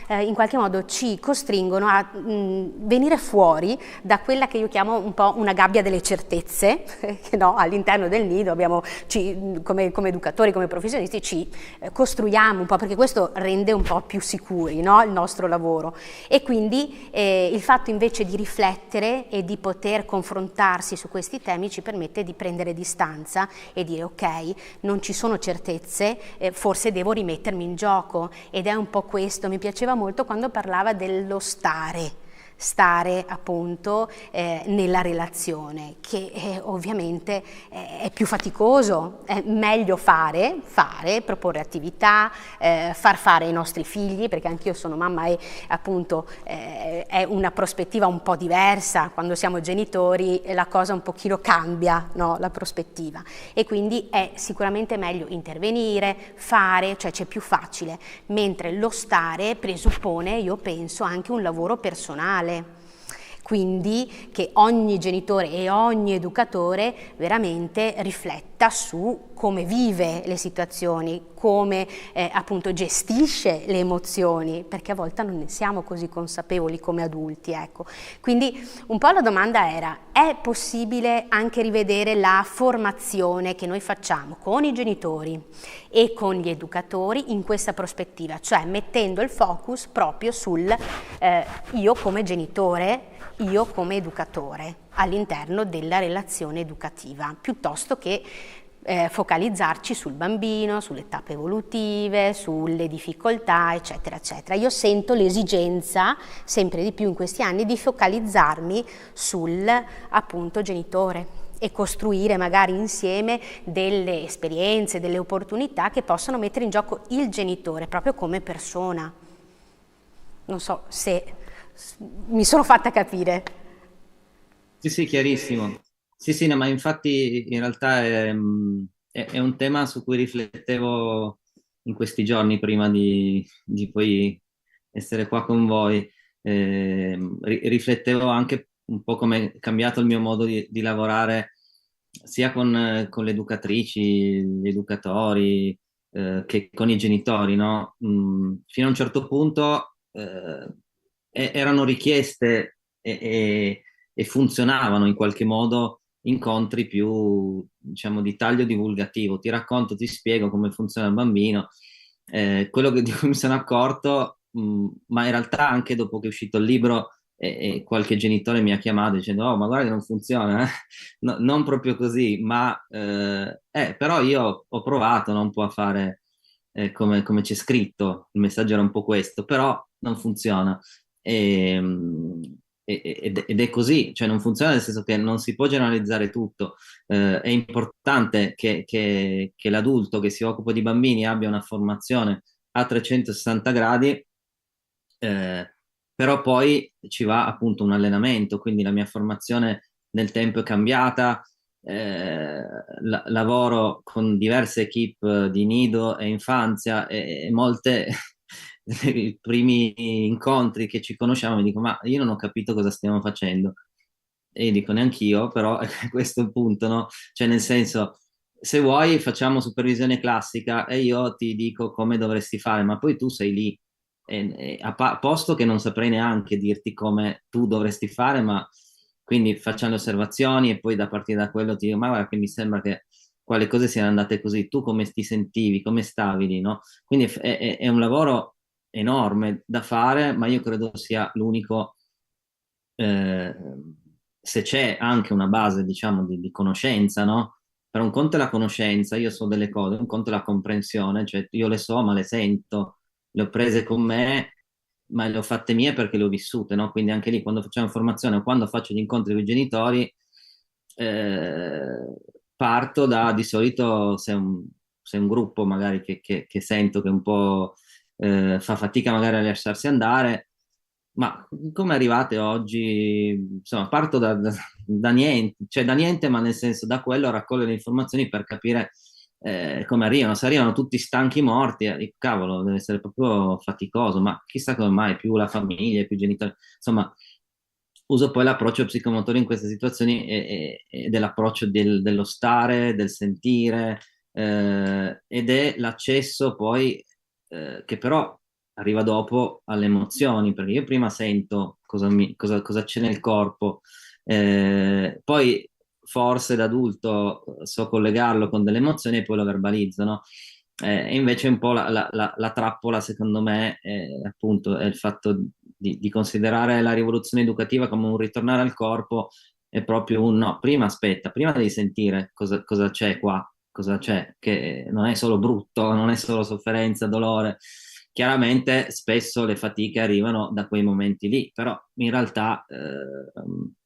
in qualche modo ci costringono a venire fuori da quella che io chiamo un po' una gabbia delle certezze, no? All'interno del nido come educatori, come professionisti ci costruiamo un po' perché questo rende un po' più sicuri, no? Il nostro lavoro e quindi il fatto invece di riflettere e di poter confrontarsi su questi temi ci permette di prendere distanza e dire ok, non ci sono certezze, forse devo rimettermi in gioco ed è un po' questo, mi piaceva molto quando parlava dello stare, stare appunto nella relazione, che ovviamente è più faticoso, è meglio fare, proporre attività, far fare ai nostri figli, perché anch'io sono mamma e appunto è una prospettiva un po' diversa, quando siamo genitori la cosa un pochino cambia, no? La prospettiva, e quindi è sicuramente meglio intervenire, fare, cioè c'è più facile, mentre lo stare presuppone, io penso, anche un lavoro personale. Quindi che ogni genitore e ogni educatore veramente rifletta su come vive le situazioni, come appunto gestisce le emozioni, perché a volte non ne siamo così consapevoli come adulti, ecco. Quindi un po' la domanda era: è possibile anche rivedere la formazione che noi facciamo con i genitori e con gli educatori in questa prospettiva, cioè mettendo il focus proprio sul io come genitore, io come educatore all'interno della relazione educativa, piuttosto che focalizzarci sul bambino, sulle tappe evolutive, sulle difficoltà, eccetera, eccetera. Io sento l'esigenza, sempre di più in questi anni, di focalizzarmi sul appunto genitore e costruire magari insieme delle esperienze, delle opportunità che possano mettere in gioco il genitore proprio come persona. Non so se mi sono fatta capire. Sì, sì, chiarissimo. Sì, sì, no, ma infatti in realtà è un tema su cui riflettevo in questi giorni prima di poi essere qua con voi. Riflettevo anche un po' come è cambiato il mio modo di lavorare sia con le educatrici, gli educatori, che con i genitori, no? Fino a un certo punto erano richieste e funzionavano in qualche modo incontri più, diciamo, di taglio divulgativo. Ti racconto, ti spiego come funziona il bambino. Di cui mi sono accorto, ma in realtà anche dopo che è uscito il libro e qualche genitore mi ha chiamato dicendo: oh, ma guarda che non funziona, eh? No, non proprio così, ma però io ho provato, no, un po' a fare come c'è scritto, il messaggio era un po' questo, però non funziona. E, ed è così, cioè non funziona nel senso che non si può generalizzare tutto. È importante che l'adulto che si occupa di bambini abbia una formazione a 360 gradi, però poi ci va appunto un allenamento, quindi la mia formazione nel tempo è cambiata. Lavoro con diverse equip di nido e infanzia e molte i primi incontri che ci conosciamo mi dico: ma io non ho capito cosa stiamo facendo, e io dico neanch'io, però questo è il punto, no? Cioè nel senso, se vuoi facciamo supervisione classica e io ti dico come dovresti fare, ma poi tu sei lì, a posto che non saprei neanche dirti come tu dovresti fare, ma quindi facciamo le osservazioni e poi da partire da quello ti dico: ma guarda che mi sembra che quale cose siano andate così, tu come ti sentivi, come stavi lì, no? Quindi è un lavoro enorme da fare, ma io credo sia l'unico, eh, se c'è anche una base, diciamo, di conoscenza, no? Per un conto è la conoscenza, io so delle cose, un conto è la comprensione, cioè io le so, ma le sento, le ho prese con me, ma le ho fatte mie perché le ho vissute, no? Quindi anche lì, quando facciamo formazione o quando faccio gli incontri con i genitori, parto di solito, se è un gruppo magari che sento che un po' fa fatica magari a lasciarsi andare, ma come arrivate oggi? Insomma, parto da niente, cioè da niente, ma nel senso da quello raccogliere le informazioni per capire come arrivano. Se arrivano tutti stanchi morti, dico, cavolo, deve essere proprio faticoso, ma chissà come mai, più la famiglia, più i genitori, insomma, uso poi l'approccio psicomotore in queste situazioni ed è l'approccio dello stare, del sentire, ed è l'accesso poi che però arriva dopo alle emozioni, perché io prima sento cosa c'è nel corpo, poi forse da adulto so collegarlo con delle emozioni e poi lo verbalizzo, no? E invece un po' la trappola, secondo me, appunto, è il fatto di considerare la rivoluzione educativa come un ritornare al corpo, è proprio un no, prima aspetta, prima devi sentire cosa c'è qua, cosa c'è, che non è solo brutto, non è solo sofferenza, dolore, chiaramente spesso le fatiche arrivano da quei momenti lì, però in realtà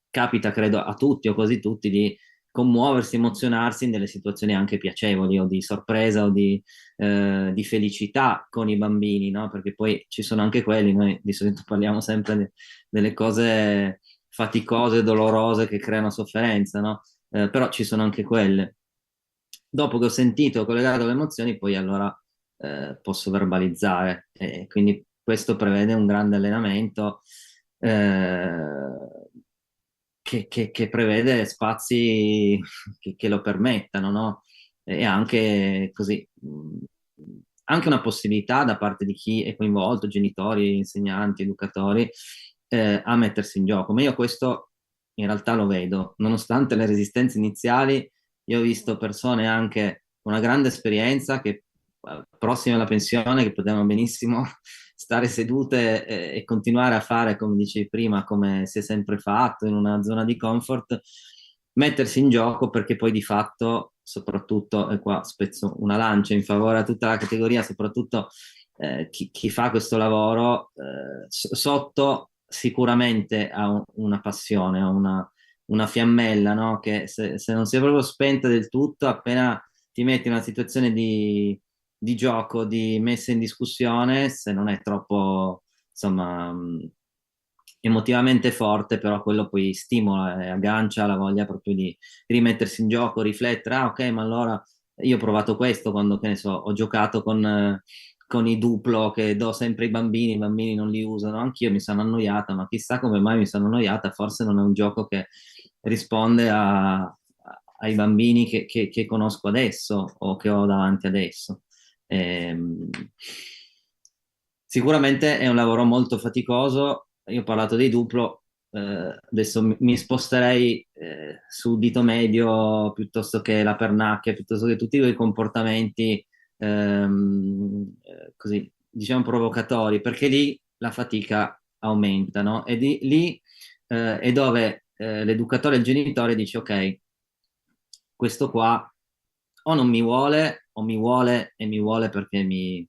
capita, credo, a tutti o quasi tutti di commuoversi, emozionarsi in delle situazioni anche piacevoli o di sorpresa o di felicità con i bambini, no? Perché poi ci sono anche quelli, noi di solito parliamo sempre delle cose faticose, dolorose che creano sofferenza, no? Però ci sono anche quelle. Dopo che ho sentito, collegato alle emozioni, poi allora posso verbalizzare. E quindi questo prevede un grande allenamento che prevede spazi che lo permettano, no? E anche così, anche una possibilità da parte di chi è coinvolto, genitori, insegnanti, educatori, a mettersi in gioco. Ma io questo in realtà lo vedo, nonostante le resistenze iniziali, io ho visto persone anche con una grande esperienza che prossime alla pensione, che potevano benissimo stare sedute e continuare a fare, come dicevi prima, come si è sempre fatto, in una zona di comfort, mettersi in gioco perché poi di fatto, soprattutto, e qua spezzo una lancia in favore a tutta la categoria, soprattutto chi fa questo lavoro, sotto sicuramente ha una passione, ha una fiammella, no? Che se non si è proprio spenta del tutto, appena ti metti in una situazione di gioco, di messa in discussione, se non è troppo, insomma, emotivamente forte, però quello poi stimola e aggancia la voglia proprio di rimettersi in gioco, riflettere, ah ok, ma allora io ho provato questo quando, che ne so, ho giocato con i Duplo che do sempre ai bambini, i bambini non li usano, anch'io mi sono annoiata, ma chissà come mai mi sono annoiata, forse non è un gioco che risponde ai bambini che conosco adesso o che ho davanti adesso. Ehm, Sicuramente è un lavoro molto faticoso. Io ho parlato dei Duplo, adesso mi sposterei sul dito medio piuttosto che la pernacchia, piuttosto che tutti quei comportamenti così, diciamo, provocatori, perché lì la fatica aumenta, no? E lì è dove l'educatore e il genitore dice, ok, questo qua o non mi vuole, o mi vuole e mi vuole perché mi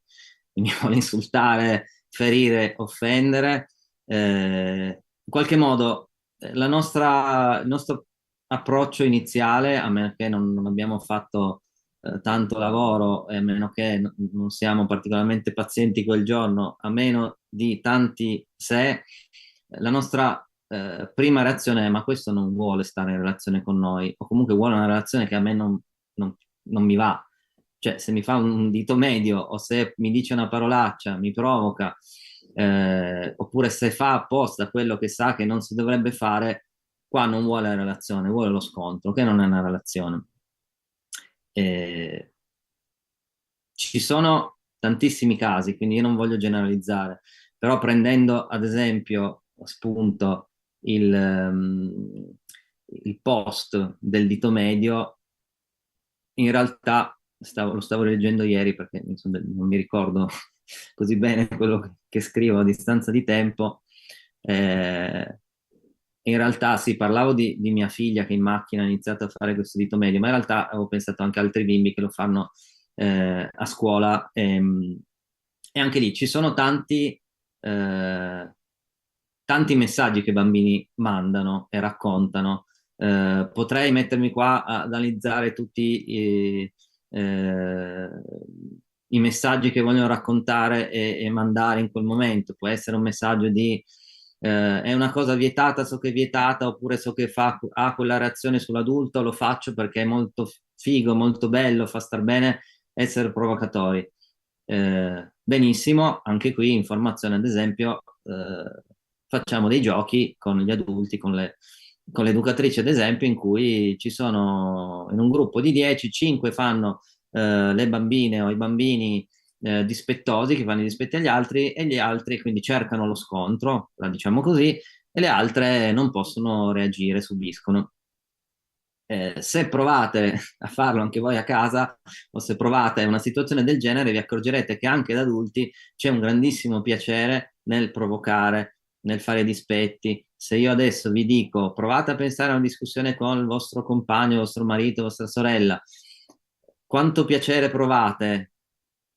vuole insultare, ferire, offendere. In qualche modo il nostro approccio iniziale, a meno che non abbiamo fatto tanto lavoro e a meno che non siamo particolarmente pazienti quel giorno, a meno di tanti se, la nostra prima reazione è ma questo non vuole stare in relazione con noi o comunque vuole una relazione che a me non mi va. Cioè, se mi fa un dito medio o se mi dice una parolaccia, mi provoca, oppure se fa apposta quello che sa che non si dovrebbe fare, qua non vuole la relazione, vuole lo scontro, che non è una relazione. Eh, Ci sono tantissimi casi, quindi io non voglio generalizzare, però prendendo ad esempio a spunto il post del dito medio, in realtà lo stavo leggendo ieri perché insomma, non mi ricordo così bene quello che scrivo a distanza di tempo. In realtà sì, parlavo di mia figlia che in macchina ha iniziato a fare questo dito medio, ma in realtà avevo pensato anche a altri bimbi che lo fanno a scuola e anche lì ci sono tanti messaggi che i bambini mandano e raccontano. Potrei mettermi qua ad analizzare tutti i messaggi che vogliono raccontare e mandare in quel momento. Può essere un messaggio di è una cosa vietata, so che è vietata, oppure so che ha quella reazione sull'adulto, lo faccio perché è molto figo, molto bello, fa star bene essere provocatori. Benissimo, anche qui informazione, ad esempio, facciamo dei giochi con gli adulti, con le educatrici, ad esempio, in cui ci sono in un gruppo di 10, 5 fanno le bambine o i bambini dispettosi che fanno i dispetti agli altri e gli altri quindi cercano lo scontro, la diciamo così, e le altre non possono reagire, subiscono. Se provate a farlo anche voi a casa o se provate una situazione del genere, vi accorgerete che anche da adulti c'è un grandissimo piacere nel provocare, nel fare dispetti. Se io adesso vi dico provate a pensare a una discussione con il vostro compagno, il vostro marito, vostra sorella, quanto piacere provate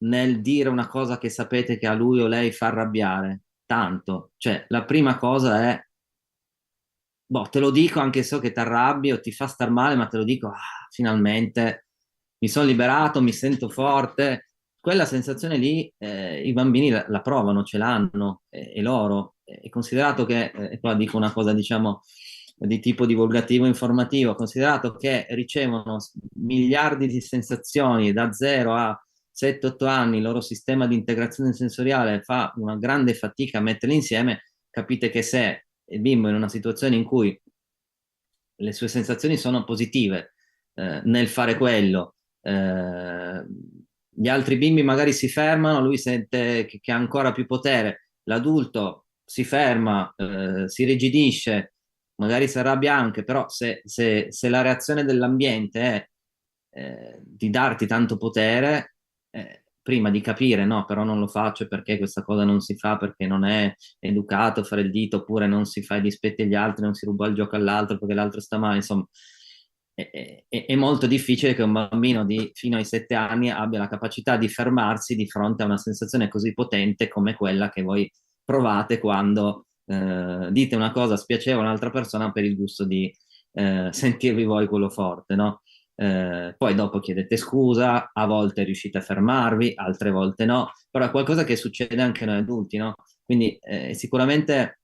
nel dire una cosa che sapete che a lui o lei fa arrabbiare tanto. Cioè, la prima cosa è, boh, te lo dico anche so che ti arrabbi o ti fa star male, ma te lo dico, finalmente mi sono liberato, mi sento forte. Quella sensazione lì, i bambini la provano, ce l'hanno, e loro. È considerato che, e qua dico una cosa, diciamo, di tipo divulgativo informativo, considerato che ricevono miliardi di sensazioni da 0 a 7-8 anni, il loro sistema di integrazione sensoriale fa una grande fatica a metterli insieme, capite che se il bimbo è in una situazione in cui le sue sensazioni sono positive nel fare quello, gli altri bimbi magari si fermano, lui sente che ha ancora più potere, l'adulto si ferma, si rigidisce, magari si arrabbia anche, però se la reazione dell'ambiente è di darti tanto potere, prima di capire, no, però non lo faccio perché questa cosa non si fa, perché non è educato fare il dito, oppure non si fa i dispetti agli altri, non si ruba il gioco all'altro perché l'altro sta male, insomma, è molto difficile che un bambino fino ai 7 anni abbia la capacità di fermarsi di fronte a una sensazione così potente come quella che voi provate quando dite una cosa spiacevole a un'altra persona per il gusto di sentirvi voi quello forte, no? Poi dopo chiedete scusa, a volte riuscite a fermarvi, altre volte no, però è qualcosa che succede anche a noi adulti, no? Quindi sicuramente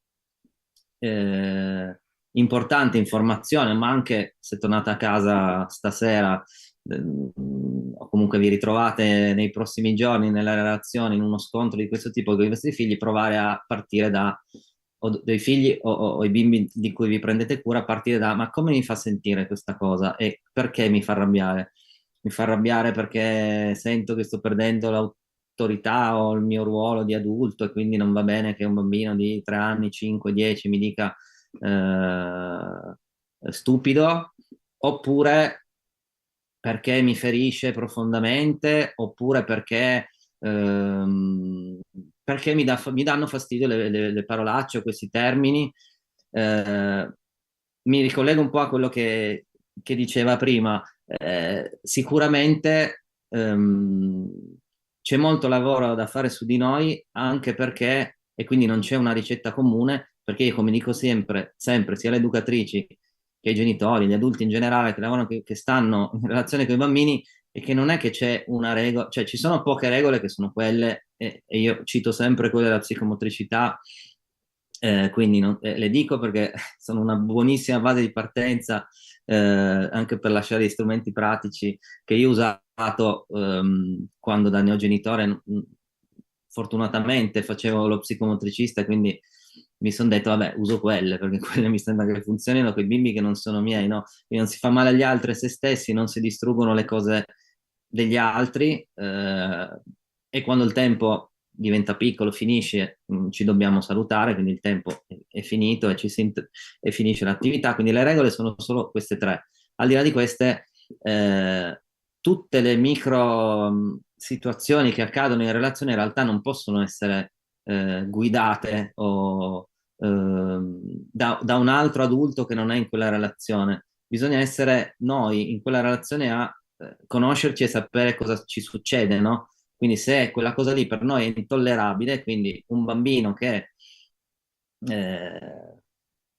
importante informazione, ma anche se tornate a casa stasera o comunque vi ritrovate nei prossimi giorni nella relazione, in uno scontro di questo tipo con i vostri figli, provare a partire da o dei figli o i bimbi di cui vi prendete cura, a partire da ma come mi fa sentire questa cosa e perché mi fa arrabbiare? Mi fa arrabbiare perché sento che sto perdendo l'autorità o il mio ruolo di adulto e quindi non va bene che un bambino di 3 anni, 5, 10 mi dica stupido, oppure perché mi ferisce profondamente, oppure perché mi danno fastidio le parolacce o questi termini. Mi ricollego un po' a quello che diceva prima. Sicuramente c'è molto lavoro da fare su di noi, anche perché, e quindi non c'è una ricetta comune, perché io, come dico sempre, sempre, sia le educatrici che i genitori, gli adulti in generale che lavorano, che stanno in relazione con i bambini, e che non è che c'è una regola, cioè ci sono poche regole che sono quelle, e io cito sempre quelle della psicomotricità, quindi le dico perché sono una buonissima base di partenza anche per lasciare gli strumenti pratici che io ho usato quando da neogenitore fortunatamente facevo lo psicomotricista, quindi mi sono detto, vabbè, uso quelle, perché quelle mi sembra che funzionino con i bimbi che non sono miei, no? Quindi non si fa male agli altri e a se stessi, non si distruggono le cose degli altri, e quando il tempo diventa piccolo, finisce, ci dobbiamo salutare, quindi il tempo è finito e e finisce l'attività, quindi le regole sono solo queste tre. Al di là di queste, tutte le micro situazioni che accadono in relazione in realtà non possono essere guidate da un altro adulto che non è in quella relazione. Bisogna essere noi in quella relazione a conoscerci e sapere cosa ci succede, no? Quindi se quella cosa lì per noi è intollerabile, quindi un bambino che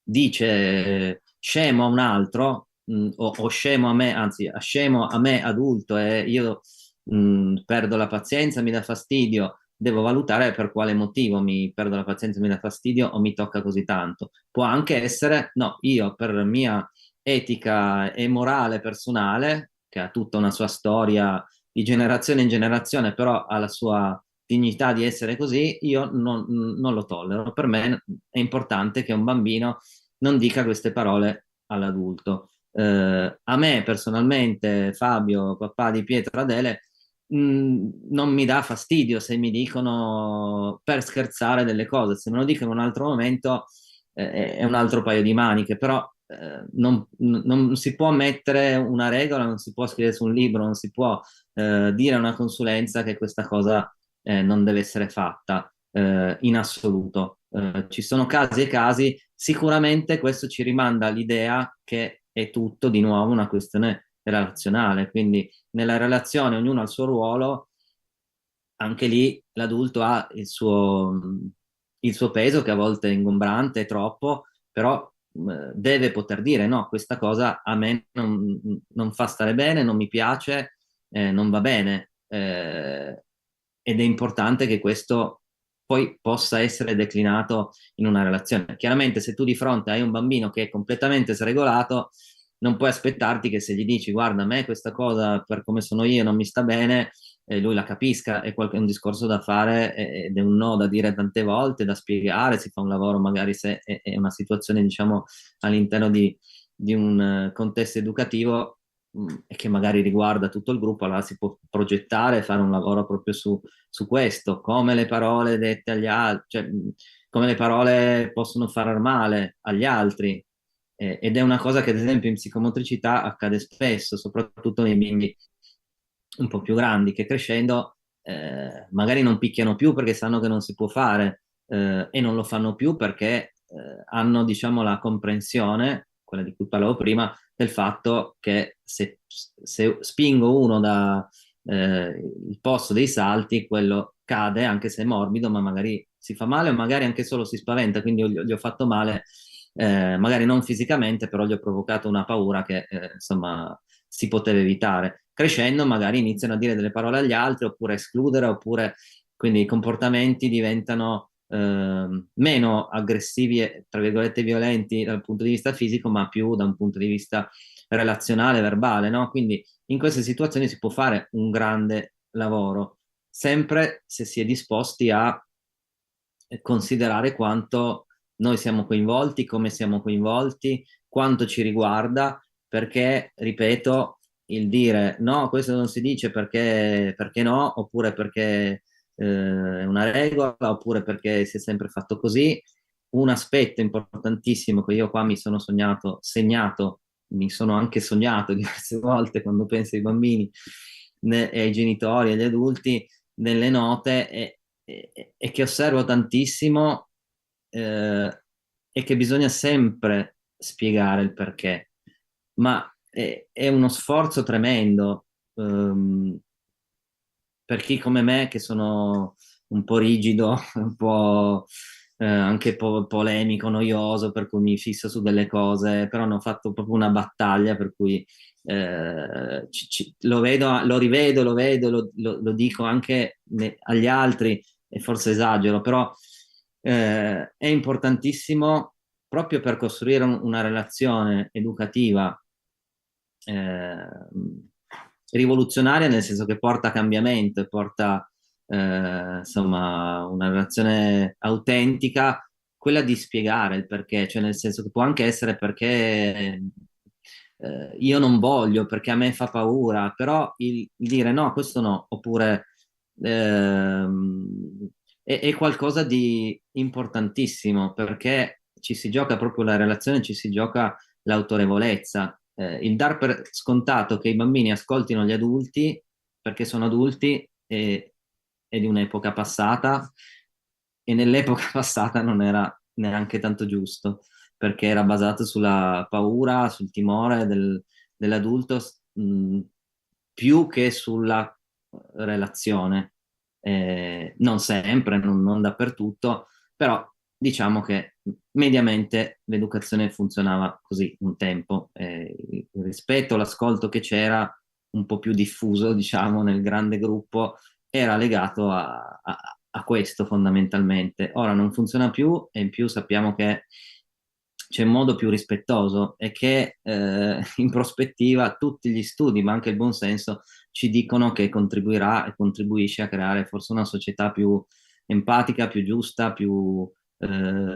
dice scemo a un altro, o scemo a me, anzi, scemo a me adulto e io perdo la pazienza, mi dà fastidio, devo valutare per quale motivo mi perdo la pazienza, mi dà fastidio o mi tocca così tanto. Può anche essere, no, io per mia etica e morale personale, che ha tutta una sua storia di generazione in generazione, però ha la sua dignità di essere così, io non lo tollero. Per me è importante che un bambino non dica queste parole all'adulto. A me personalmente, Fabio, papà di Pietro Adele, non mi dà fastidio se mi dicono per scherzare delle cose, se me lo dicono in un altro momento è un altro paio di maniche, però non si può mettere una regola, non si può scrivere su un libro, non si può dire a una consulenza che questa cosa non deve essere fatta in assoluto. Ci sono casi e casi, sicuramente questo ci rimanda all'idea che è tutto di nuovo una questione relazionale, quindi nella relazione ognuno ha il suo ruolo, anche lì l'adulto ha il suo peso, che a volte è ingombrante, è troppo, però deve poter dire no, questa cosa a me non fa stare bene, non mi piace, non va bene. Ed è importante che questo poi possa essere declinato in una relazione. Chiaramente, se tu di fronte hai un bambino che è completamente sregolato, non puoi aspettarti che se gli dici guarda, a me questa cosa per come sono io non mi sta bene, lui la capisca, è un discorso da fare ed è un no da dire tante volte, da spiegare, si fa un lavoro magari se è una situazione, diciamo, all'interno di un contesto educativo e che magari riguarda tutto il gruppo, allora si può progettare e fare un lavoro proprio su questo, come le parole dette agli altri, cioè come le parole possono far male agli altri. Ed è una cosa che ad esempio in psicomotricità accade spesso, soprattutto nei bimbi un po' più grandi, che crescendo magari non picchiano più perché sanno che non si può fare, e non lo fanno più perché hanno, diciamo, la comprensione, quella di cui parlavo prima, del fatto che se spingo uno da il posto dei salti, quello cade anche se è morbido, ma magari si fa male o magari anche solo si spaventa, quindi io gli ho fatto male, magari non fisicamente, però gli ho provocato una paura che insomma si poteva evitare. Crescendo magari iniziano a dire delle parole agli altri oppure a escludere, oppure quindi i comportamenti diventano meno aggressivi e tra virgolette violenti dal punto di vista fisico, ma più da un punto di vista relazionale, verbale, no? Quindi in queste situazioni si può fare un grande lavoro, sempre se si è disposti a considerare quanto noi siamo coinvolti, come siamo coinvolti, quanto ci riguarda, perché, ripeto, il dire no, questo non si dice perché no, oppure perché è una regola, oppure perché si è sempre fatto così. Un aspetto importantissimo che io qua mi sono segnato, mi sono anche sognato diverse volte quando penso ai bambini e ai genitori, agli adulti, nelle note, e che osservo tantissimo, è che bisogna sempre spiegare il perché, ma è uno sforzo tremendo per chi come me, che sono un po' rigido, un po' anche polemico, noioso, per cui mi fisso su delle cose, però ne ho fatto proprio una battaglia, per cui lo vedo, lo rivedo, lo vedo, lo dico anche agli altri, e forse esagero, però è importantissimo proprio per costruire una relazione educativa eh, rivoluzionaria, nel senso che porta cambiamento e porta insomma una relazione autentica, quella di spiegare il perché, cioè nel senso che può anche essere perché io non voglio, perché a me fa paura, però il dire no, questo no, oppure è qualcosa di importantissimo, perché ci si gioca proprio la relazione, ci si gioca l'autorevolezza. Il dar per scontato che i bambini ascoltino gli adulti perché sono adulti è di un'epoca passata, e nell'epoca passata non era neanche tanto giusto, perché era basato sulla paura, sul timore dell'adulto, più che sulla relazione. Non sempre, non dappertutto, però diciamo che mediamente l'educazione funzionava così un tempo. Il rispetto, l'ascolto che c'era, un po' più diffuso, diciamo, nel grande gruppo, era legato a questo fondamentalmente. Ora non funziona più, e in più sappiamo che c'è un modo più rispettoso, e che in prospettiva tutti gli studi, ma anche il buon senso, ci dicono che contribuirà e contribuisce a creare forse una società più empatica, più giusta, più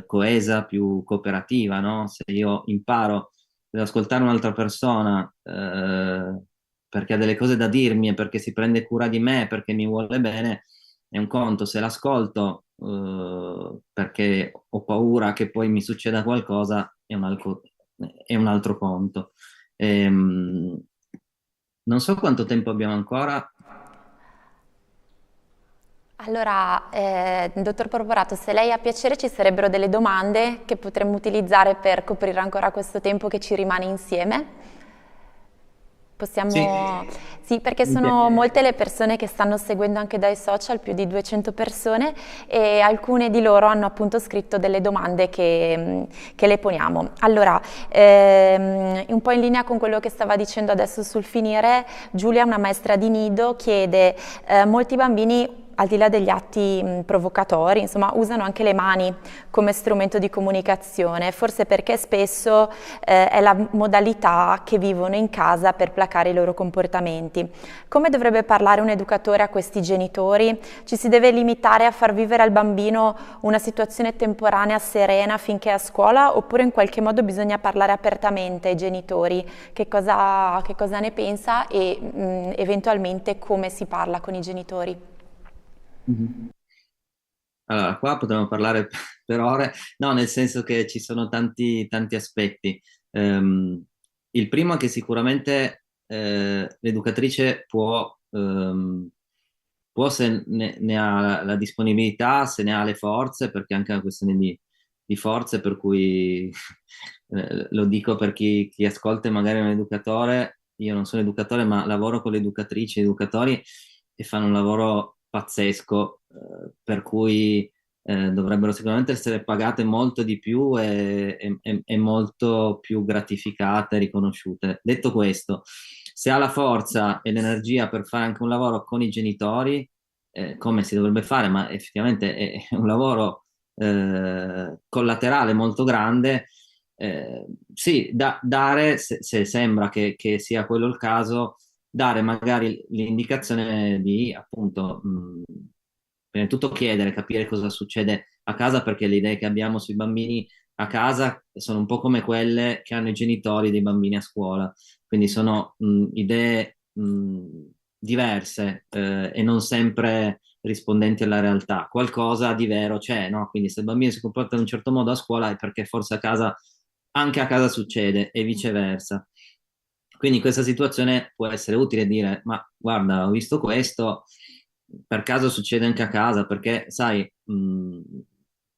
coesa, più cooperativa, no? Se io imparo ad ascoltare un'altra persona perché ha delle cose da dirmi, e perché si prende cura di me, perché mi vuole bene, è un conto. Se l'ascolto perché ho paura che poi mi succeda qualcosa, è un altro conto. Non so quanto tempo abbiamo ancora. Allora, dottor Porporato, se lei ha piacere, ci sarebbero delle domande che potremmo utilizzare per coprire ancora questo tempo che ci rimane insieme. Sì, Possiamo... Sì, perché mi sono piace. molte le persone che stanno seguendo anche dai social, più di 200 persone, e alcune di loro hanno appunto scritto delle domande che le poniamo. Allora, un po' in linea con quello che stava dicendo adesso sul finire, Giulia, una maestra di nido, chiede, molti bambini, al di là degli atti provocatori, insomma, usano anche le mani come strumento di comunicazione, forse perché spesso è la modalità che vivono in casa per placare i loro comportamenti. Come dovrebbe parlare un educatore a questi genitori? Ci si deve limitare a far vivere al bambino una situazione temporanea serena finché è a scuola, oppure in qualche modo bisogna parlare apertamente ai genitori? Che cosa ne pensa e eventualmente come si parla con i genitori? Mhm. Allora, qua potremmo parlare per ore, no, nel senso che ci sono tanti aspetti. Ehm, il primo è che sicuramente l'educatrice può, se ne ha la disponibilità, se ne ha le forze, perché è anche una questione di forze, per cui lo dico per chi ascolta e magari è un educatore. Io non sono educatore, ma lavoro con le educatrici e educatori e fanno un lavoro pazzesco, per cui dovrebbero sicuramente essere pagate molto di più e molto più gratificate, riconosciute. Detto questo, se ha la forza e l'energia per fare anche un lavoro con i genitori, come si dovrebbe fare, ma effettivamente è un lavoro collaterale molto grande. Sì, dare, se sembra che sia quello il caso, dare magari l'indicazione di, appunto, prima di tutto chiedere, capire cosa succede a casa, perché le idee che abbiamo sui bambini a casa sono un po' come quelle che hanno i genitori dei bambini a scuola, quindi sono idee diverse e non sempre rispondenti alla realtà. Qualcosa di vero c'è, no? Quindi se il bambino si comporta in un certo modo a scuola è perché forse a casa, anche a casa succede e viceversa. Quindi in questa situazione può essere utile dire, ma guarda, ho visto questo, per caso succede anche a casa, perché sai,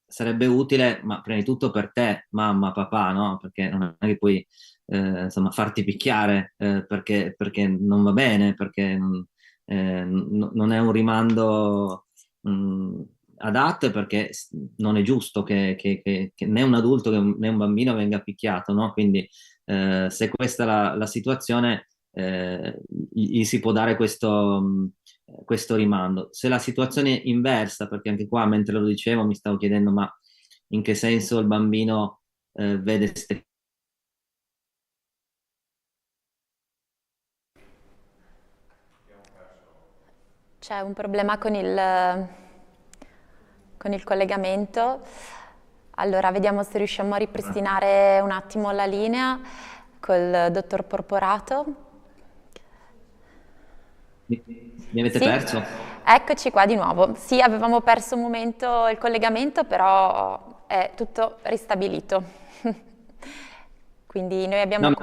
sarebbe utile, ma prima di tutto per te, mamma, papà, no? Perché non è che puoi, insomma, farti picchiare, perché non va bene, perché non è un rimando, mh, adatto, e perché non è giusto che né un adulto né un bambino venga picchiato, no? Quindi se questa è la situazione, gli si può dare questo rimando. Se la situazione è inversa, perché anche qua mentre lo dicevo mi stavo chiedendo, ma in che senso il bambino vede ste... C'è un problema con il collegamento. Allora, vediamo se riusciamo a ripristinare un attimo la linea col dottor Porporato. Mi avete Sì, perso? eccoci qua di nuovo. Sì, avevamo perso un momento il collegamento, però è tutto ristabilito. Quindi noi No, abbiamo...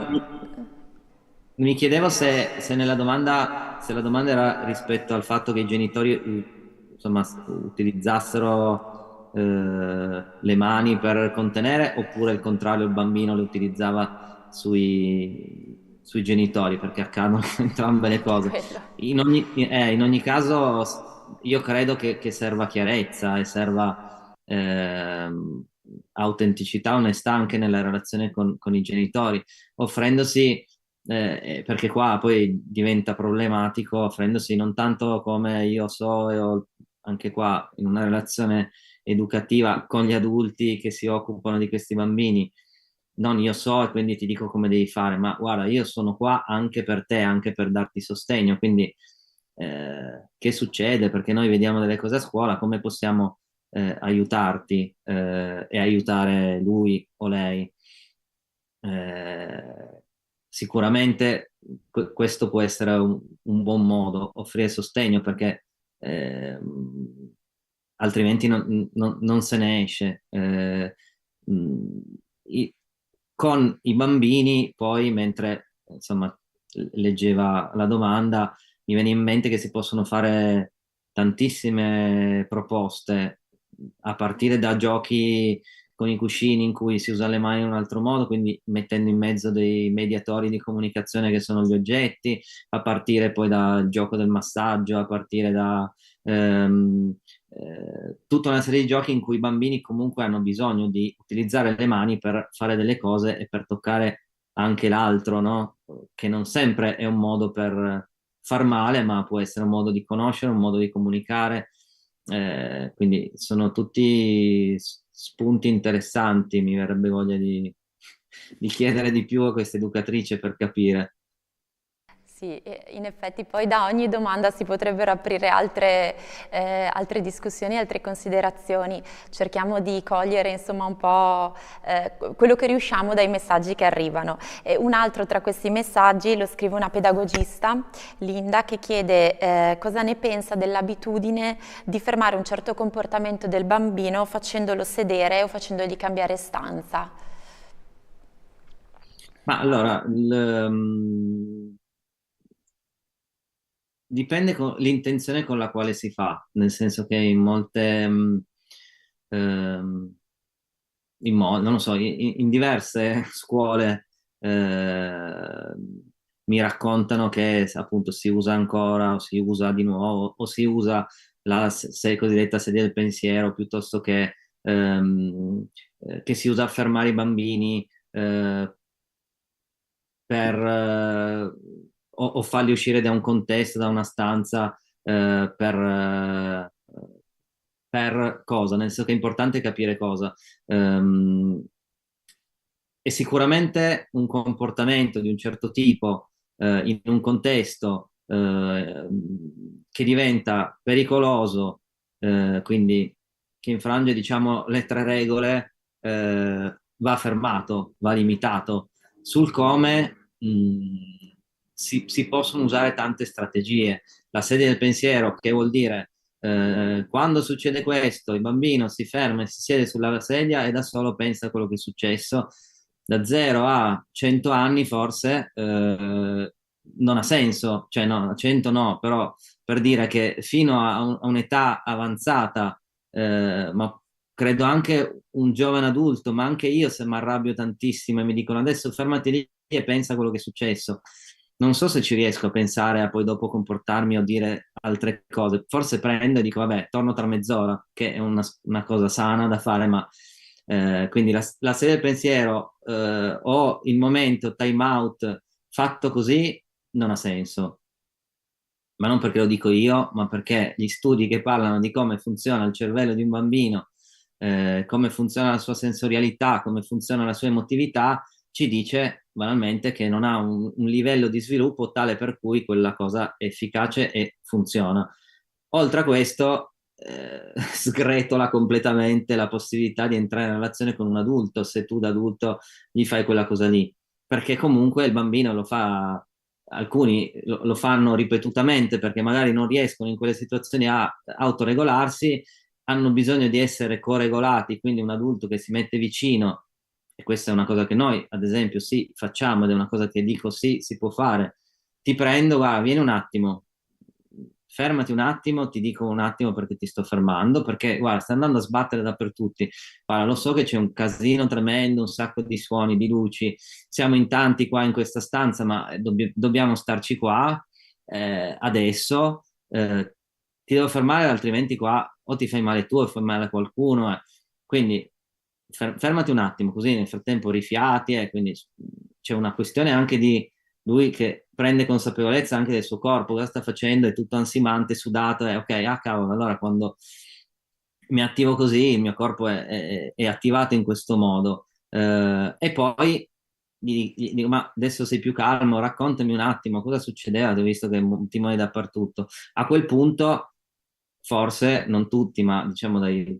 mi chiedevo se nella domanda, se la domanda era rispetto al fatto che i genitori, insomma, utilizzassero le mani per contenere, oppure il contrario, il bambino le utilizzava sui genitori, perché accadono entrambe le Anche cose. quello. In ogni caso, io credo che serva chiarezza e serva autenticità, onestà anche nella relazione con i genitori, offrendosi, perché qua poi diventa problematico, offrendosi non tanto come io so e ho anche qua in una relazione educativa con gli adulti che si occupano di questi bambini. Non io so e quindi ti dico come devi fare, ma guarda, io sono qua anche per te, anche per darti sostegno. Quindi, che succede? Perché noi vediamo delle cose a scuola, come possiamo aiutarti e aiutare lui o lei? Eh, sicuramente questo può essere un buon modo, offrire sostegno, perché altrimenti non se ne esce. Mh, i- con i bambini, poi, mentre insomma leggeva la domanda, mi viene in mente che si possono fare tantissime proposte, a partire da giochi con i cuscini in cui si usa le mani in un altro modo, quindi mettendo in mezzo dei mediatori di comunicazione che sono gli oggetti, a partire poi dal gioco del massaggio, a partire da tutta una serie di giochi in cui i bambini comunque hanno bisogno di utilizzare le mani per fare delle cose e per toccare anche l'altro, no? Che non sempre è un modo per far male, ma può essere un modo di conoscere, un modo di comunicare. Quindi sono tutti spunti interessanti, mi verrebbe voglia di chiedere di più a questa educatrice per capire. Sì, in effetti poi da ogni domanda si potrebbero aprire altre discussioni, altre considerazioni. Cerchiamo di cogliere insomma un po' quello che riusciamo dai messaggi che arrivano. E un altro tra questi messaggi lo scrive una pedagogista, Linda, che chiede cosa ne pensa dell'abitudine di fermare un certo comportamento del bambino facendolo sedere o facendogli cambiare stanza. Ma allora, dipende l'intenzione con la quale si fa, nel senso che in molte, ehm, non lo so, in diverse scuole mi raccontano che appunto si usa ancora o si usa di nuovo o si usa la cosiddetta sedia del pensiero piuttosto che si usa a fermare i bambini o farli uscire da un contesto, da una stanza per cosa, nel senso che è importante capire cosa. E sicuramente un comportamento di un certo tipo in un contesto che diventa pericoloso, quindi che infrange, diciamo, le tre regole, va fermato, va limitato. Sul come si possono usare tante strategie. La sedia del pensiero, che vuol dire quando succede questo, il bambino si ferma e si siede sulla sedia e da solo pensa a quello che è successo. Da 0 a 100 anni forse non ha senso, cioè no, a 100 no, però per dire che fino a un'età avanzata, ma credo anche un giovane adulto, ma anche io se mi arrabbio tantissimo e mi dicono adesso fermati lì e pensa a quello che è successo. Non so se ci riesco a pensare a poi dopo comportarmi o dire altre cose. Forse prendo e dico, vabbè, torno tra mezz'ora, che è una cosa sana da fare, ma quindi la serie del pensiero o il momento time out fatto così non ha senso. Ma non perché lo dico io, ma perché gli studi che parlano di come funziona il cervello di un bambino, come funziona la sua sensorialità, come funziona la sua emotività, ci dice banalmente che non ha un livello di sviluppo tale per cui quella cosa è efficace e funziona. Oltre a questo, sgretola completamente la possibilità di entrare in relazione con un adulto se tu da adulto gli fai quella cosa lì, perché comunque il bambino lo fa, alcuni lo fanno ripetutamente perché magari non riescono in quelle situazioni a autoregolarsi, hanno bisogno di essere coregolati, quindi un adulto che si mette vicino, e questa è una cosa che noi, ad esempio, sì, facciamo, ed è una cosa che dico sì, si può fare. Ti prendo, guarda, vieni un attimo, fermati un attimo, ti dico un attimo perché ti sto fermando, perché guarda, sta andando a sbattere dappertutto. Guarda, lo so che c'è un casino tremendo, un sacco di suoni, di luci, siamo in tanti qua in questa stanza, ma dobbiamo starci qua adesso. Ti devo fermare, altrimenti qua o ti fai male tu o fai male a qualcuno. Quindi fermati un attimo, così nel frattempo rifiati, quindi c'è una questione anche di lui che prende consapevolezza anche del suo corpo, cosa sta facendo, è tutto ansimante, sudato, ok, ah cavolo, allora quando mi attivo così il mio corpo è attivato in questo modo. E poi gli dico, ma adesso sei più calmo, raccontami un attimo cosa succedeva, ho visto che un timone dappertutto. A quel punto, forse, non tutti, ma diciamo dai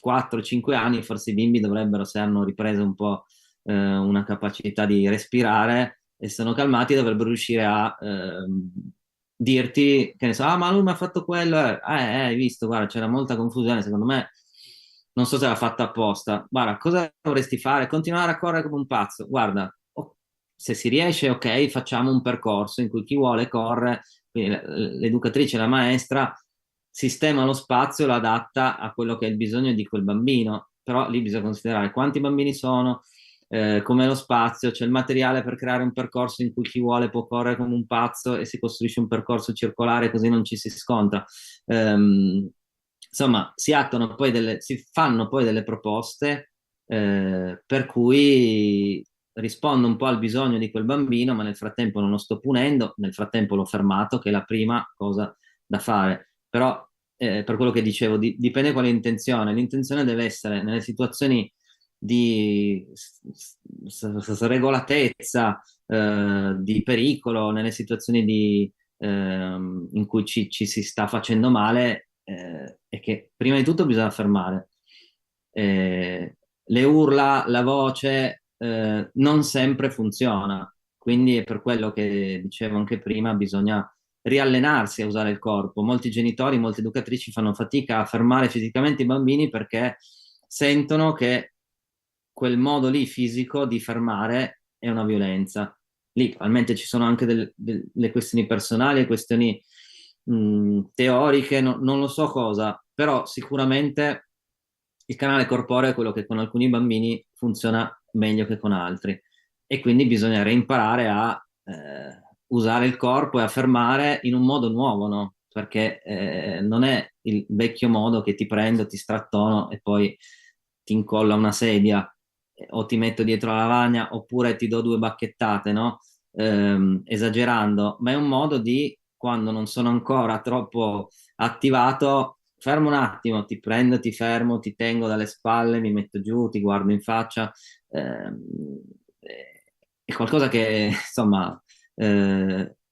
4-5 anni, forse i bimbi dovrebbero, se hanno ripreso un po' una capacità di respirare e sono calmati, dovrebbero riuscire a dirti, che ne so, ah ma lui mi ha fatto quello, hai visto, guarda, c'era molta confusione, secondo me, non so se l'ha fatta apposta, guarda, cosa dovresti fare? Continuare a correre come un pazzo, guarda, se si riesce, ok, facciamo un percorso in cui chi vuole corre, quindi l'educatrice, la maestra, sistema lo spazio, lo adatta a quello che è il bisogno di quel bambino, però lì bisogna considerare quanti bambini sono, com'è lo spazio, c'è il materiale per creare un percorso in cui chi vuole può correre come un pazzo e si costruisce un percorso circolare così non ci si scontra. Insomma, si fanno poi delle proposte per cui rispondo un po' al bisogno di quel bambino, ma nel frattempo non lo sto punendo, nel frattempo l'ho fermato, che è la prima cosa da fare. Però, per quello che dicevo, dipende qual è l'intenzione. L'intenzione deve essere nelle situazioni di regolatezza, di pericolo, nelle situazioni in cui ci si sta facendo male, è che prima di tutto bisogna fermare. Le urla, la voce, non sempre funziona, quindi è per quello che dicevo anche prima, bisogna riallenarsi a usare il corpo. Molti genitori, molte educatrici fanno fatica a fermare fisicamente i bambini perché sentono che quel modo lì fisico di fermare è una violenza. Lì probabilmente ci sono anche delle questioni personali, questioni teoriche, non lo so cosa, però sicuramente il canale corporeo è quello che con alcuni bambini funziona meglio che con altri e quindi bisogna reimparare a usare il corpo e a fermare in un modo nuovo, no? Perché non è il vecchio modo che ti prendo, ti strattono e poi ti incolla una sedia o ti metto dietro la lavagna oppure ti do due bacchettate, no? Esagerando, ma è un modo di, quando non sono ancora troppo attivato, fermo un attimo, ti prendo, ti fermo, ti tengo dalle spalle, mi metto giù, ti guardo in faccia. È qualcosa che, insomma,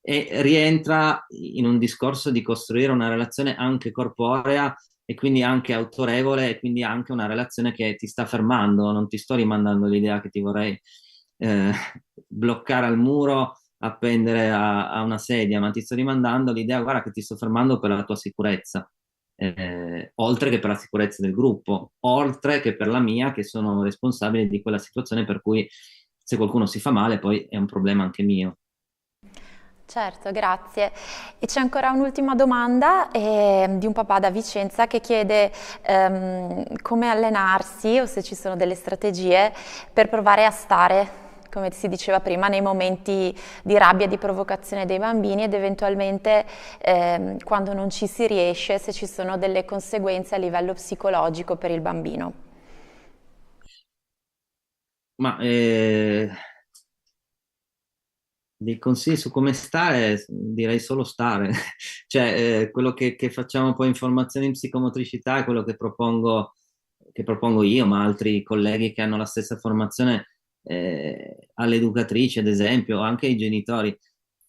rientra in un discorso di costruire una relazione anche corporea e quindi anche autorevole e quindi anche una relazione che ti sta fermando, non ti sto rimandando l'idea che ti vorrei eh, bloccare al muro, appendere a una sedia, ma ti sto rimandando l'idea, guarda che ti sto fermando per la tua sicurezza, oltre che per la sicurezza del gruppo, oltre che per la mia, che sono responsabile di quella situazione per cui se qualcuno si fa male poi è un problema anche mio. Certo, grazie. E c'è ancora un'ultima domanda di un papà da Vicenza che chiede come allenarsi o se ci sono delle strategie per provare a stare, come si diceva prima, nei momenti di rabbia e di provocazione dei bambini ed eventualmente quando non ci si riesce, se ci sono delle conseguenze a livello psicologico per il bambino. Ma dei consigli su come stare, direi solo stare. Cioè, quello che facciamo poi in formazione in psicomotricità è quello che propongo io, ma altri colleghi che hanno la stessa formazione, alle educatrici, ad esempio, anche ai genitori,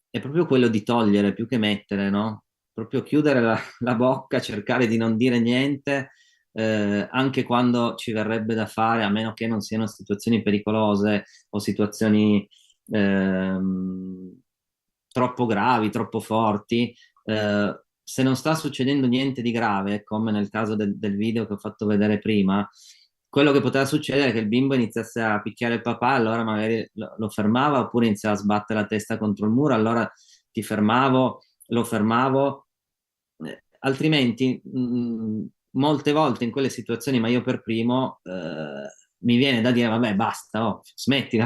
è proprio quello di togliere più che mettere, no? Proprio chiudere la bocca, cercare di non dire niente, anche quando ci verrebbe da fare, a meno che non siano situazioni pericolose o situazioni troppo gravi, troppo forti. Se non sta succedendo niente di grave, come nel caso del video che ho fatto vedere prima, quello che poteva succedere è che il bimbo iniziasse a picchiare il papà, allora magari lo fermava, oppure iniziava a sbattere la testa contro il muro, allora ti fermavo, lo fermavo. Altrimenti, molte volte in quelle situazioni, ma io per primo, mi viene da dire, vabbè, basta, oh, smettila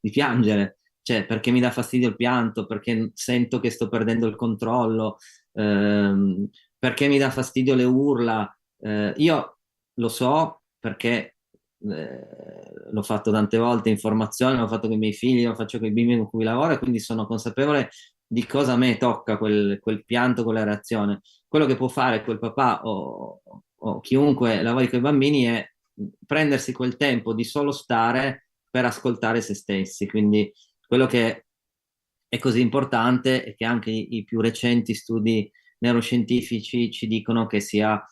di piangere, cioè perché mi dà fastidio il pianto, perché sento che sto perdendo il controllo, perché mi dà fastidio le urla. Io lo so perché l'ho fatto tante volte in formazione, l'ho fatto con i miei figli, lo faccio con i bimbi con cui lavoro e quindi sono consapevole di cosa a me tocca quel pianto, quella reazione. Quello che può fare quel papà o chiunque lavori con i bambini è prendersi quel tempo di solo stare per ascoltare se stessi. Quindi quello che è così importante è che anche i più recenti studi neuroscientifici ci dicono che sia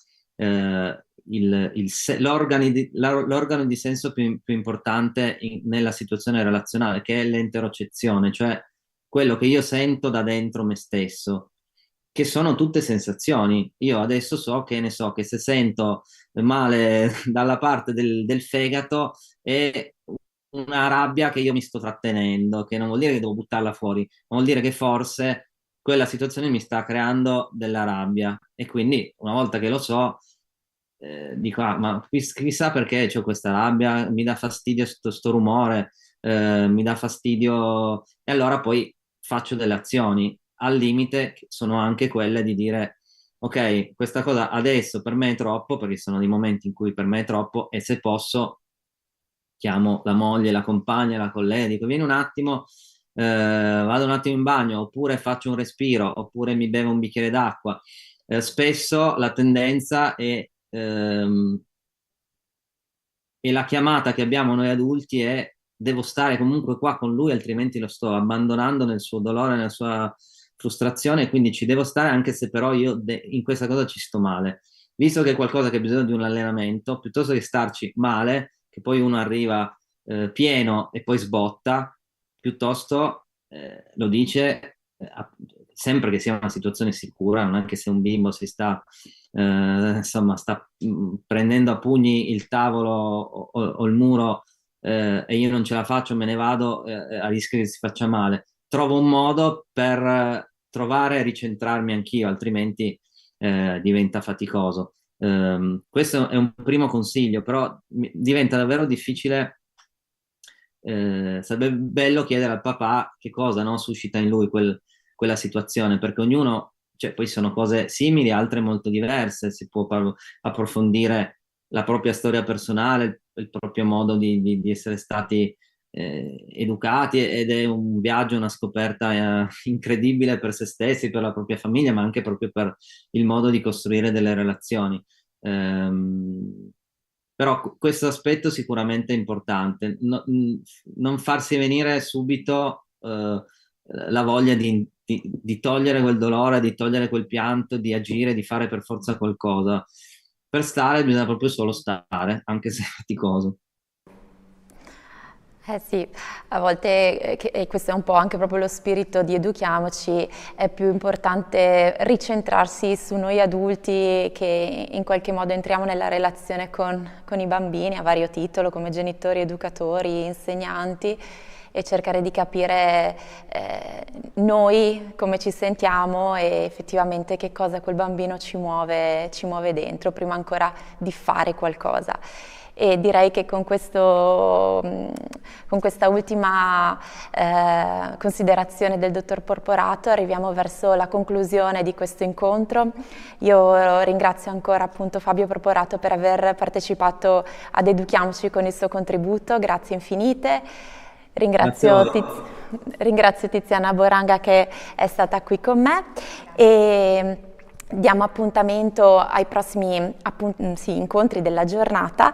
l'organo di senso più importante nella situazione relazionale, che è l'enterocezione, cioè quello che io sento da dentro me stesso, che sono tutte sensazioni. Io adesso so che ne so che se sento male dalla parte del fegato è una rabbia che io mi sto trattenendo, che non vuol dire che devo buttarla fuori, ma vuol dire che forse quella situazione mi sta creando della rabbia e quindi una volta che lo so, dico, ma chissà perché c'ho questa rabbia, mi dà fastidio sto rumore, mi dà fastidio, e allora poi faccio delle azioni al limite, che sono anche quelle di dire, ok, questa cosa adesso per me è troppo, perché ci sono dei momenti in cui per me è troppo, e se posso chiamo la moglie, la compagna, la collega, dico vieni un attimo, vado un attimo in bagno, oppure faccio un respiro, oppure mi bevo un bicchiere d'acqua. Spesso la tendenza e la chiamata che abbiamo noi adulti è devo stare comunque qua con lui, altrimenti lo sto abbandonando nel suo dolore, nella sua frustrazione, quindi ci devo stare anche se però io in questa cosa ci sto male. Visto che è qualcosa che ha bisogno di un allenamento, piuttosto che starci male, che poi uno arriva pieno e poi sbotta, piuttosto lo dice sempre che sia una situazione sicura, non è che se un bimbo si sta insomma, sta prendendo a pugni il tavolo o il muro e io non ce la faccio, me ne vado a rischio che si faccia male. Trovo un modo per trovare e ricentrarmi anch'io, altrimenti diventa faticoso. Questo è un primo consiglio, però diventa davvero difficile. Sarebbe bello chiedere al papà che cosa, no, suscita in lui quella situazione, perché ognuno, cioè, poi sono cose simili, altre molto diverse, si può approfondire la propria storia personale, il proprio modo di essere stati educati, ed è un viaggio, una scoperta incredibile per se stessi, per la propria famiglia, ma anche proprio per il modo di costruire delle relazioni. Però questo aspetto sicuramente è importante, non farsi venire subito la voglia di togliere quel dolore, di togliere quel pianto, di agire, di fare per forza qualcosa. Per stare bisogna proprio solo stare, anche se è faticoso. Eh sì, a volte, e questo è un po' anche proprio lo spirito di Educhiamoci, è più importante ricentrarsi su noi adulti che in qualche modo entriamo nella relazione con i bambini a vario titolo, come genitori, educatori, insegnanti, e cercare di capire noi come ci sentiamo e effettivamente che cosa quel bambino ci muove dentro, prima ancora di fare qualcosa. E direi che con questa ultima considerazione del dottor Porporato arriviamo verso la conclusione di questo incontro. Io ringrazio ancora appunto Fabio Porporato per aver partecipato ad Educhiamoci con il suo contributo, grazie infinite. Ringrazio Tiziana Boranga che è stata qui con me e diamo appuntamento ai prossimi incontri della giornata,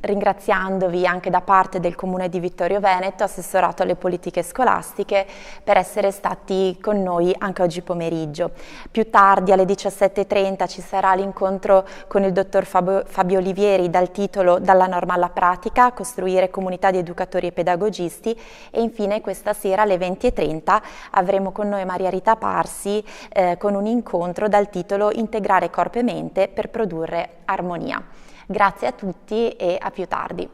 ringraziandovi anche da parte del Comune di Vittorio Veneto, assessorato alle politiche scolastiche, per essere stati con noi anche oggi pomeriggio. Più tardi alle 17:30 ci sarà l'incontro con il dottor Fabio Olivieri dal titolo Dalla norma alla pratica, costruire comunità di educatori e pedagogisti, e infine questa sera alle 20:30 avremo con noi Maria Rita Parsi con un incontro dal titolo Integrare corpo e mente per produrre armonia. Grazie a tutti e a più tardi.